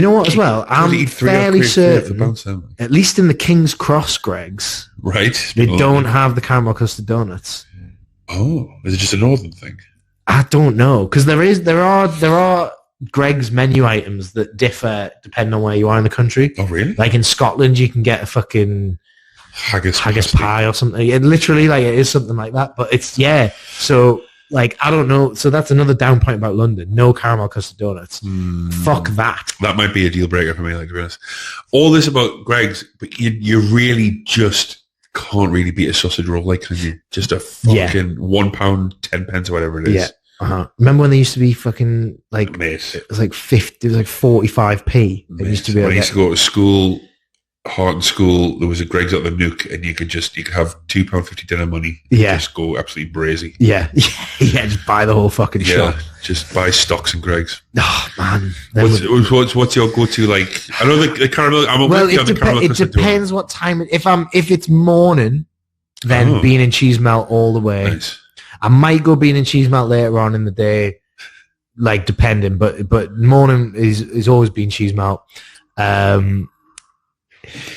know what, as well? I'm fairly certain, at least in the King's Cross Greg's, right? They don't have the caramel custard donuts. Oh, is it just a northern thing? I don't know, because there are Greg's menu items that differ depending on where you are in the country. Oh, really? Like in Scotland, you can get a fucking haggis pie or something. It literally, like, it is something like that. But it's so. Like, I don't know. So that's another down point about London. No caramel custard donuts. Fuck that. That might be a deal breaker for me, like, to be honest. All this about Greg's, but you really just can't really beat a sausage roll, like, can you? Just a fucking £1, 10 pence or whatever it is. Yeah. Remember when they used to be fucking, like, mate, it was like 50, it was like 45p. It used to be. When I used to go to school, Harton School, there was a Greg's at the Nook, and you could have £2.50 dinner money. Just go absolutely brazy. Yeah, just buy the whole fucking shop. Just buy stocks and Greg's. Oh man, what's your go-to? Like, I know the caramel. It depends what time. If it's morning, then bean and cheese melt all the way. Nice. I might go bean and cheese melt later on in the day, like, depending. But morning is always bean cheese melt.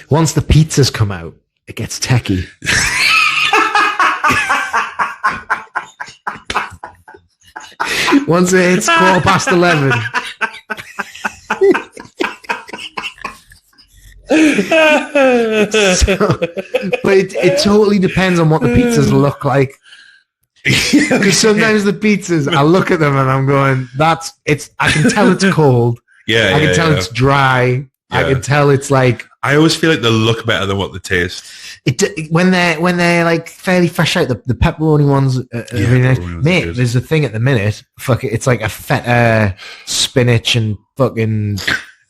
Once the pizzas come out, it gets techie. Once it hits 11:15, But it totally depends on what the pizzas look like. Because sometimes the pizzas, I look at them and I'm going, I can tell it's cold. Yeah, I can tell it's dry. Yeah. I can tell it's like. I always feel like they look better than what they taste. When they're like fairly fresh out, the pepperoni ones are really nice. Mate, there's a thing at the minute. Fuck it, it's like a feta, spinach and fucking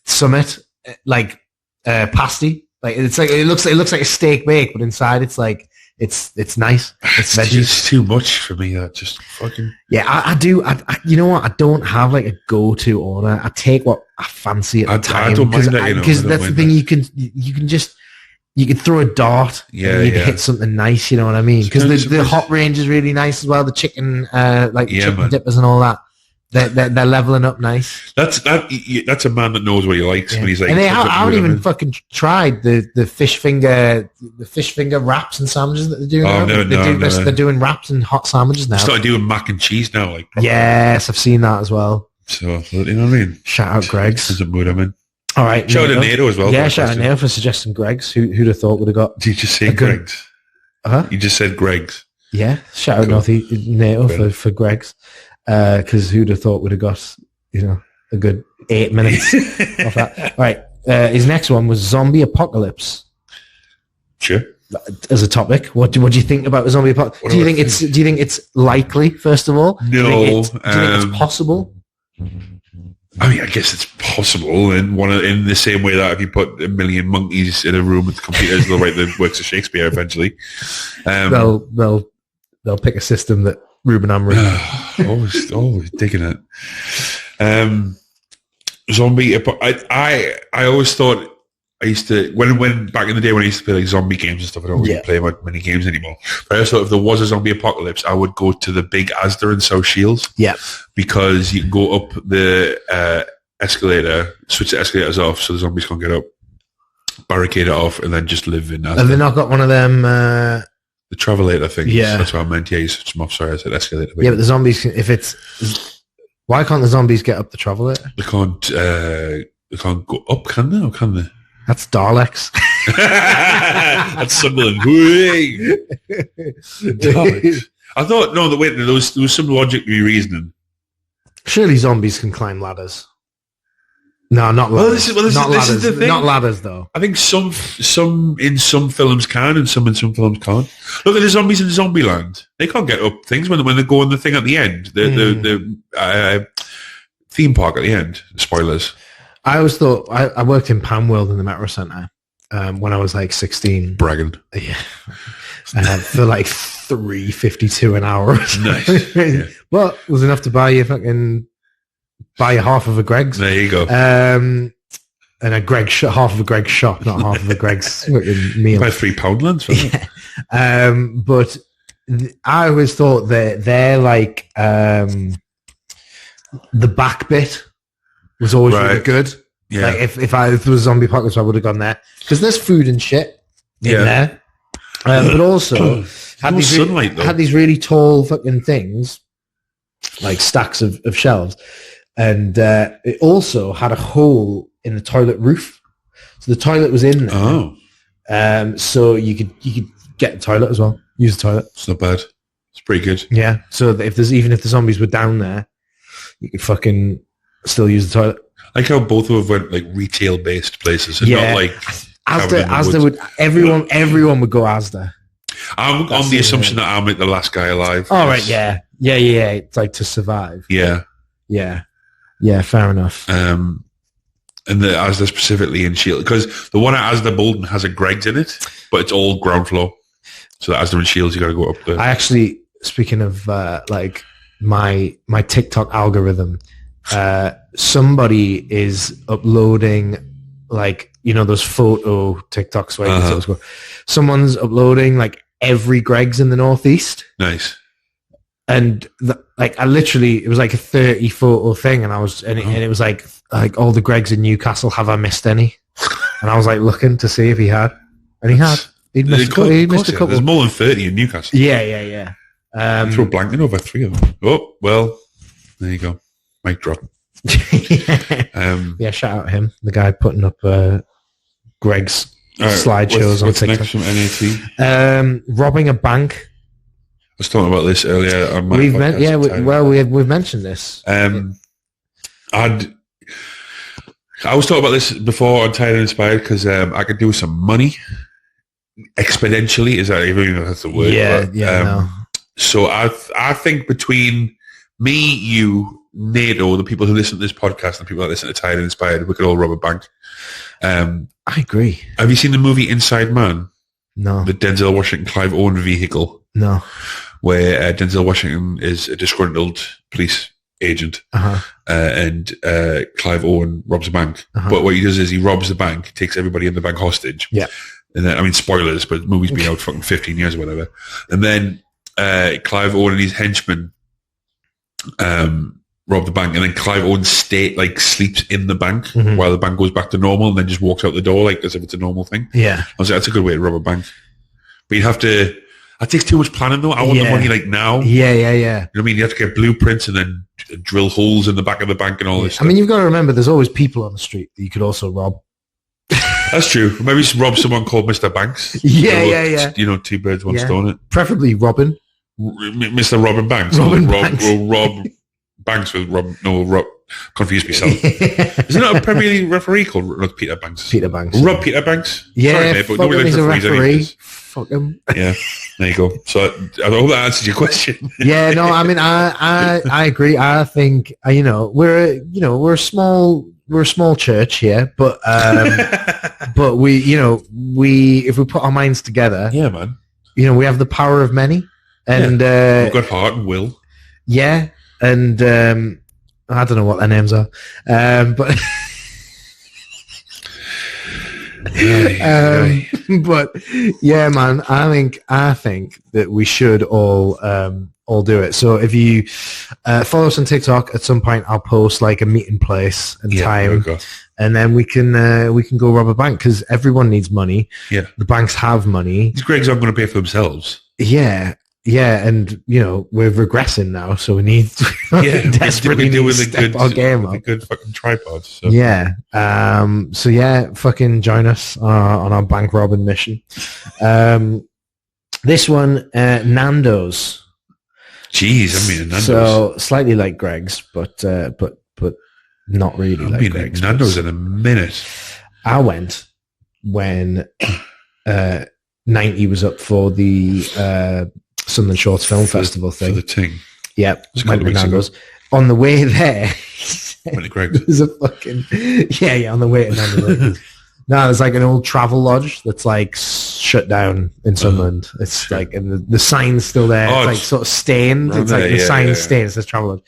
summit, like pasty. Like it looks like a steak bake, but inside it's like it's nice. It's veggies. It's too much for me. That just fucking. Yeah, I do. You know what? I don't have like a go-to order. I take what I fancy at the time. I don't mind that, because that's the thing. You can just you can throw a dart. Yeah, and you can hit something nice. You know what I mean? Because the hot range is really nice as well. The chicken, chicken dippers and all that. They're leveling up nice. That's a man that knows what he likes when he's like. And I haven't even fucking tried the fish finger wraps and sandwiches that they're doing. They're doing wraps and hot sandwiches now. They started doing mac and cheese now, like. Yes, I've seen that as well. So you know what I mean. Shout out Greg's. There's a mood I'm in. All right, shout out NATO as well. Yeah, shout out NATO for suggesting Greg's. Who'd have thought would have got? Did you just say Greg's? You just said Greg's. Yeah, shout out NATO for Greg's. Because who'd have thought would have got, a good 8 minutes off that. All right. His next one was zombie apocalypse. Sure. As a topic, what do you think about the zombie apocalypse? Do you think it's likely? First of all, no. Do you think it's possible? I mean, I guess it's possible, and in the same way that if you put a million monkeys in a room with computers, they'll write the works of Shakespeare eventually. They'll pick a system that Ruben Amrin. always digging it. Zombie. I always thought I used to when back in the day when I used to play like zombie games and stuff. I don't really play many games anymore. But I always thought if there was a zombie apocalypse, I would go to the big Asda in South Shields. Yeah, because you can go up the escalator, switch the escalators off so the zombies can't get up, barricade it off, and then just live in Asda. Have they not got one of them? The travelator thing. Yeah. That's what I meant. Yeah, you switch them off. Sorry, I said escalator. Yeah, but the zombies, why can't the zombies get up the travelator? They can't go up, can they? Or can they? That's Daleks. That's Sunderland. Daleks. I thought, there was some logic to be reasoning. Surely zombies can climb ladders. No, not ladders. This is the thing. Not ladders, though. I think some in some films can, and some in some films can't. Look at the zombies in Zombieland. They can't get up things when they go on the thing at the end. The theme park at the end. Spoilers. I always thought I worked in Pan World in the Metro Centre when I was like 16. Bragging. Yeah. For like $3.52 an hour. Nice. Yeah. But it was enough to buy you half of a Greg's. There you go. And a half of a Greg's shop, not half of a Greg's meal. About £3 lunch. Yeah. But I always thought that they're like the back bit was always really good. Yeah. Like if there was a zombie apocalypse, I would have gone there because there's food and shit in there. But also had these really tall fucking things, like stacks of shelves. And it also had a hole in the toilet roof, so the toilet was in there. Oh, so you could get the toilet as well. Use the toilet. It's not bad. It's pretty good. Yeah. So if the zombies were down there, you could fucking still use the toilet. I like how both of them went like retail based places, and not like Asda would. Everyone would go Asda. I'm on the assumption that I'm like the last guy alive. All right. Yeah. It's like to survive. Yeah. Yeah, fair enough. And the Asda specifically in Shield, because the one at Asda Bolton has a Greg's in it, but it's all ground floor. So the Asda and Shields, you got to go up there. I actually, speaking of like my TikTok algorithm, somebody is uploading like those photo TikToks where someone's uploading like every Greg's in the Northeast. Nice. And I literally, it was like a 30 photo thing, and it was like all the Greg's in Newcastle. Have I missed any? And I was like looking to see if he had, and he had. He'd missed a couple. There's more than 30 in Newcastle. Yeah. Throw blanket over 3 of them. Oh well, there you go. Mic drop. Yeah, shout out him, the guy putting up Greg's slideshows on TikTok. What's next from NAT? Robbing a bank. I was talking about this earlier on my We've podcast. we've mentioned this. I was talking about this before on Tired and Inspired because I could do some money exponentially. Is that even that's the word? No. So I think between me, you, NATO, the people who listen to this podcast, and the people that listen to Tired and Inspired, we could all rob a bank. I agree. Have you seen the movie Inside Man? No. The Denzel Washington, Clive Owen vehicle? No. Where Denzel Washington is a disgruntled police agent, and Clive Owen robs a bank. But what he does is he robs the bank, takes everybody in the bank hostage. Yeah. And then, I mean, spoilers, but the movie's been out fucking 15 years or whatever. And then Clive Owen and his henchmen rob the bank, and then Clive Owen sleeps in the bank while the bank goes back to normal, and then just walks out the door like as if it's a normal thing. Yeah. I was like, that's a good way to rob a bank. But you'd have to... That takes too much planning, though. I want the money, like, now. Yeah. You know what I mean? You have to get blueprints and then drill holes in the back of the bank and all this stuff. I mean, you've got to remember there's always people on the street that you could also rob. That's true. Maybe just rob someone called Mr. Banks. Yeah. You know, two birds, one stone it. Preferably Robin. Mr. Robin Banks. Rob Banks with Rob. Confused myself. Isn't that a Premier League referee called Peter Banks? Peter Banks. Rob Peter Banks? Yeah, sorry, mate, but nobody likes he's a referee. Fuck him. Yeah, there you go. So I hope that answers your question. Yeah, no, I mean, I agree. I think we're a small church here, but but we if we put our minds together, yeah, man, we have the power of many, and we've got heart and will. Yeah, and I don't know what their names are, but. But yeah, man, I think that we should all do it. So if you follow us on TikTok, at some point I'll post like a meeting place and time, and then we can go rob a bank because everyone needs money. Yeah, the banks have money. These Gregs aren't going to pay for themselves. Yeah, and we're regressing now, so we need desperately need to step our game up. A good fucking tripod. So. Yeah, fucking join us on our bank robbing mission. This one, Nando's. Jeez, I mean Nando's. So slightly like Greg's, but not really like Greg's. Nando's in a minute. I went when 90 was up for the Sunderland Shorts Film Festival thing. For the thing. Yep. Went to Nando's. On the way there, there's a fucking... Yeah, on the way to Nando's. No, there's like an old travel lodge that's like shut down in Sunderland. It's like, and the sign's still there. It's like sort of stained. It's like the sign's stained. It says travel lodge.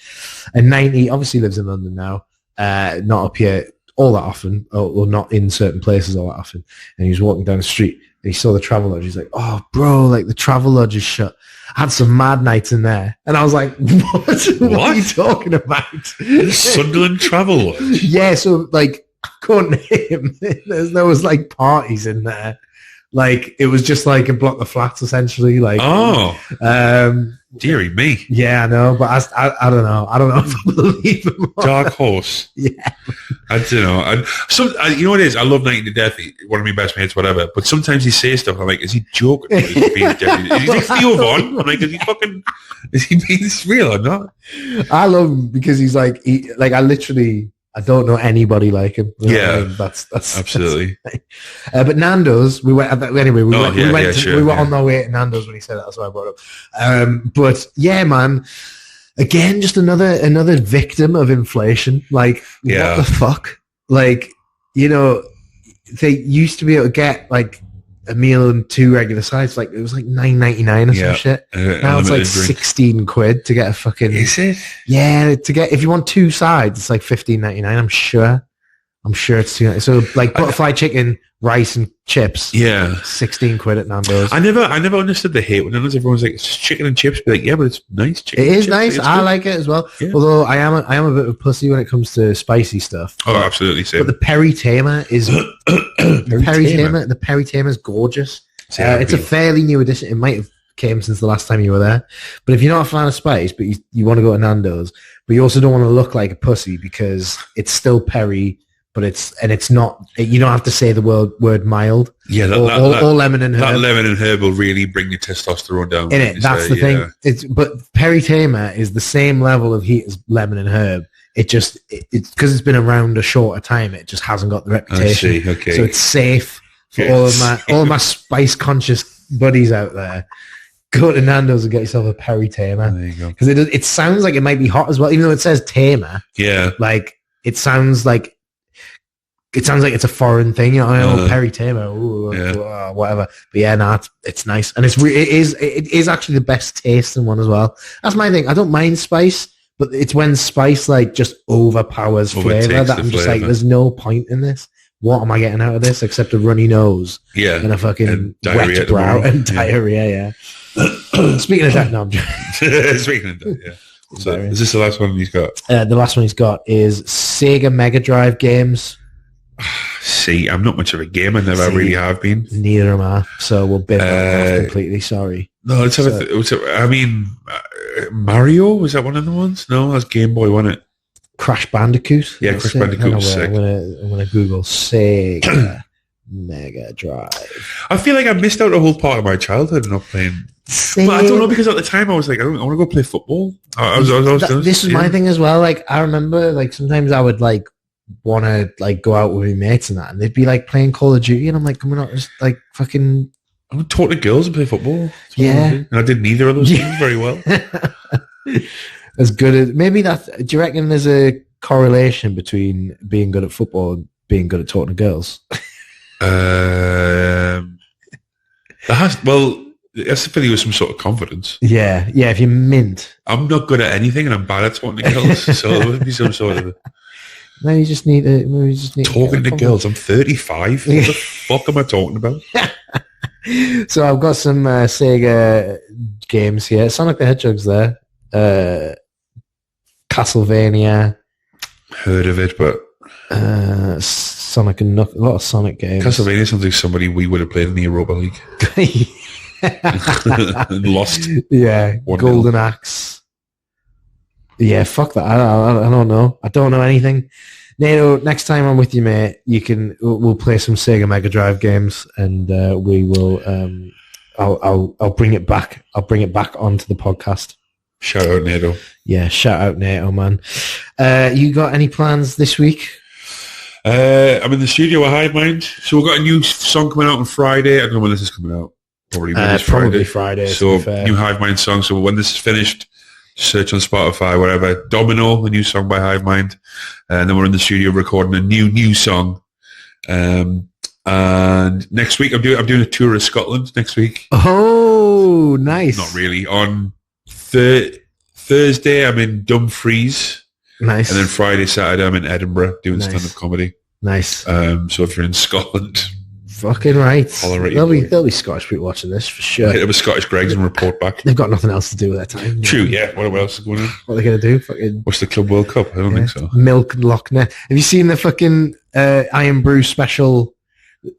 And 90 obviously lives in London now. Not up here all that often, or not in certain places all that often. And he was walking down the street and he saw the travel lodge. He's like, oh, bro, like the travel lodge is shut. I had some mad nights in there. And I was like, what are you talking about? Sunderland Travel Lodge? Yeah, so like, I couldn't name. There was like parties in there. Like, it was just like a block of flats essentially. Like, dearie me. Yeah, I know, but I don't know. I don't know if I believe him. Dark horse. Yeah. I don't know. You know what it is? I love 90 to death. One of my best mates, whatever. But sometimes he says stuff. I'm like, is he joking? Is he being dead? Is he Theo Von? I'm like, is he being this real or not? I love him because he's like, I don't know anybody like him. You know what I mean? That's absolutely. But Nando's, we went anyway. We were on our way to Nando's when he said that. That's why I brought it up. But yeah, man. Again, just another victim of inflation. Like, what the fuck? Like, they used to be able to get like a meal and 2 regular sides. Like, it was like $9.99 or some shit. Now it's like 16 quid to get a fucking... Is it? Yeah, if you want 2 sides, it's like $15.99. I'm sure it's $2.99. So like butterfly chicken, rice and chips. Yeah. 16 quid at Nando's. I never understood the hate when everyone's like, it's just chicken and chips. Be like, yeah, but it's nice chicken. It is nice. I like it as well. Yeah. Although I am a bit of a pussy when it comes to spicy stuff. Oh, absolutely. Same. But the peri tamer is the peri tamer is gorgeous. It's a fairly new addition. It might have came since the last time you were there. But if you're not a fan of spice, but you want to go to Nando's, but you also don't want to look like a pussy because it's still peri, but it's not. You don't have to say the word mild. Yeah, or lemon and herb. That lemon and herb will really bring your testosterone down. In it, that's the thing. But Perry Tamer is the same level of heat as lemon and herb. It's because it's been around a shorter time. It just hasn't got the reputation. I see. Okay. So it's safe for all of my spice conscious buddies out there. Go to Nando's and get yourself a Perry Tamer. There you go. Because it sounds like it might be hot as well, even though it says Tamer. Yeah. Like it sounds like it's a foreign thing, you know. Perry Tamer, whatever. But yeah, it's nice, and it is actually the best tasting one as well. That's my thing. I don't mind spice, but it's when spice like just overpowers flavor that I'm just like, there's no point in this. What am I getting out of this except a runny nose? Yeah, and a fucking wet brow and diarrhea. Yeah. Speaking of that, no, I'm joking. Speaking of that, yeah. So is this the last one he's got? The last one he's got is Sega Mega Drive games. See, I'm not much of a gamer. Never really have been. Neither am I. So we'll bin that off completely. Sorry. No, let's have Mario, was that one of the ones? No, that's Game Boy, wasn't it? Crash Bandicoot. Yeah, Crash Bandicoot was sick. I'm gonna Google Sega Mega Drive. I feel like I missed out a whole part of my childhood not playing. But I don't know, because at the time I was like, I want to go play football. This is my thing as well. Like I remember, like sometimes I would like want to like go out with my mates and that, and they'd be like playing Call of Duty, and I'm like, come on, just like fucking. I would talk to girls and play football. Yeah, and I did neither of those things very well. As good as maybe that. Do you reckon there's a correlation between being good at football and being good at talking to girls? It has to fill you with some sort of confidence. Yeah. If you mint, I'm not good at anything, and I'm bad at talking to girls. So there would be some sort of. Maybe you just need talking to girls. I'm 35. What the fuck am I talking about? So I've got some Sega games here. Sonic the Hedgehog's there. Castlevania. Heard of it, but Sonic and a lot of Sonic games. Castlevania sounds like somebody we would have played in the Europa League. And lost. Yeah, Golden Axe. Yeah, fuck that. I don't know. I don't know anything. NATO, next time I'm with you, mate, we'll play some Sega Mega Drive games, and we will. I'll bring it back. I'll bring it back onto the podcast. Shout out NATO. Yeah, shout out NATO, man. You got any plans this week? I'm in the studio at Hive Mind, so we've got a new song coming out on Friday. I don't know when this is coming out. Probably Friday. So new Hive Mind song. So when this is finished, search on Spotify, whatever. Domino, a new song by Hive Mind, and then we're in the studio recording a new song. And next week I'm doing a tour of Scotland next week. Oh, nice. Not really. On Thursday I'm in Dumfries. Nice. And then Friday, Saturday I'm in Edinburgh doing stand-up comedy. Nice. So if you're in Scotland, fucking right. There'll be Scottish people watching this for sure. Hit up with Scottish Gregs and report back. They've got nothing else to do with their time. True, yeah. What else is going on? What are they going to do? Fucking what's the Club World Cup? I don't think so. Milk Loch Ness. Have you seen the fucking Iron Brew special?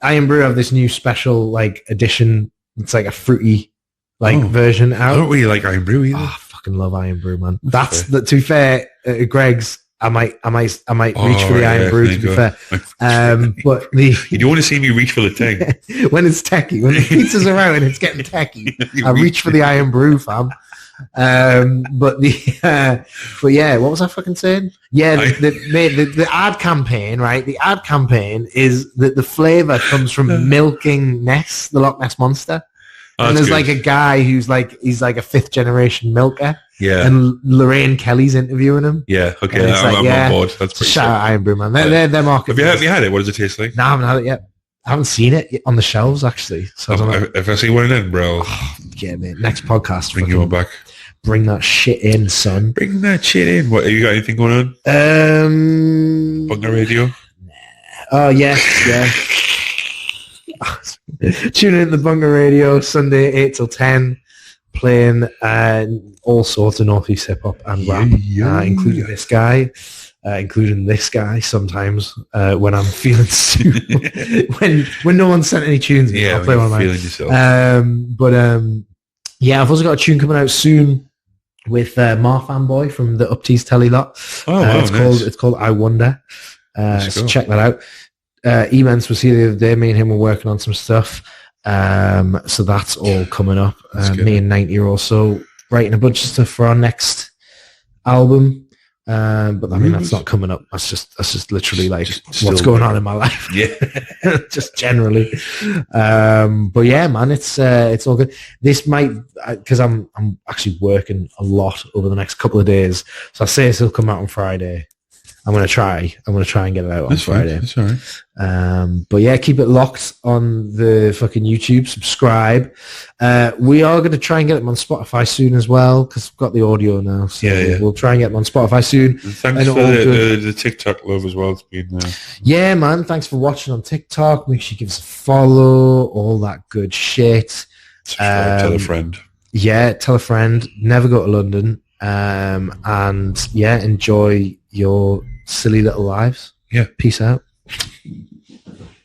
Iron Brew have this new special like edition. It's like a fruity version out. I don't really like Iron Brew either. Oh, I fucking love Iron Brew, man. That's to be fair, Greg's. I might reach for the Iron Brew, to be fair. But you don't want to see me reach for the thing. When it's techie, when the pizzas are out and it's getting techie, I reach for the Iron Brew, fam. But yeah, what was I fucking saying? Yeah, the ad campaign, right? The ad campaign is that the flavour comes from milking Ness, the Loch Ness Monster. And there's like a guy he's like a 5th generation milker. Yeah. And Lorraine Kelly's interviewing him. Yeah, okay. I'm on board. That's pretty shout out Iron Brew, man. They're marketing. Have you had it? What does it taste like? No, I haven't had it yet. I haven't seen it on the shelves, actually. So if I see one in, bro. Yeah, mate. Next podcast. Bring you one back. Bring that shit in, son. Bring that shit in. What, have you got anything going on? Bunker Radio? Nah. Oh, yeah. Tune in to the Bunker Radio Sunday 8 till 10, playing all sorts of Northeast hip hop and rap, including this guy, sometimes when I'm feeling when no one sent any tunes. I'll play one of mine. I've also got a tune coming out soon with Fanboy from the Uptease Telly lot. It's called I Wonder. So check that out. Emens was here the other day. Me and him were working on some stuff. So that's all coming up. Me and 90 are also writing a bunch of stuff for our next album. But I mean, that's not coming up. That's just literally like what's going on in my life. Yeah. Just generally. But yeah, man, it's all good. This might, cause I'm actually working a lot over the next couple of days. So I say it'll come out on Friday. I'm going to try and get it out on Friday. That's all right. But yeah, keep it locked on the fucking YouTube. Subscribe. We are going to try and get them on Spotify soon as well because we've got the audio now. So we'll try and get them on Spotify soon. And thanks for the TikTok love as well. It's been yeah, man. Thanks for watching on TikTok. Make sure you give us a follow. All that good shit. Subscribe, tell a friend. Yeah, tell a friend. Never go to London. And yeah, enjoy your silly little lives. Yeah. Peace out.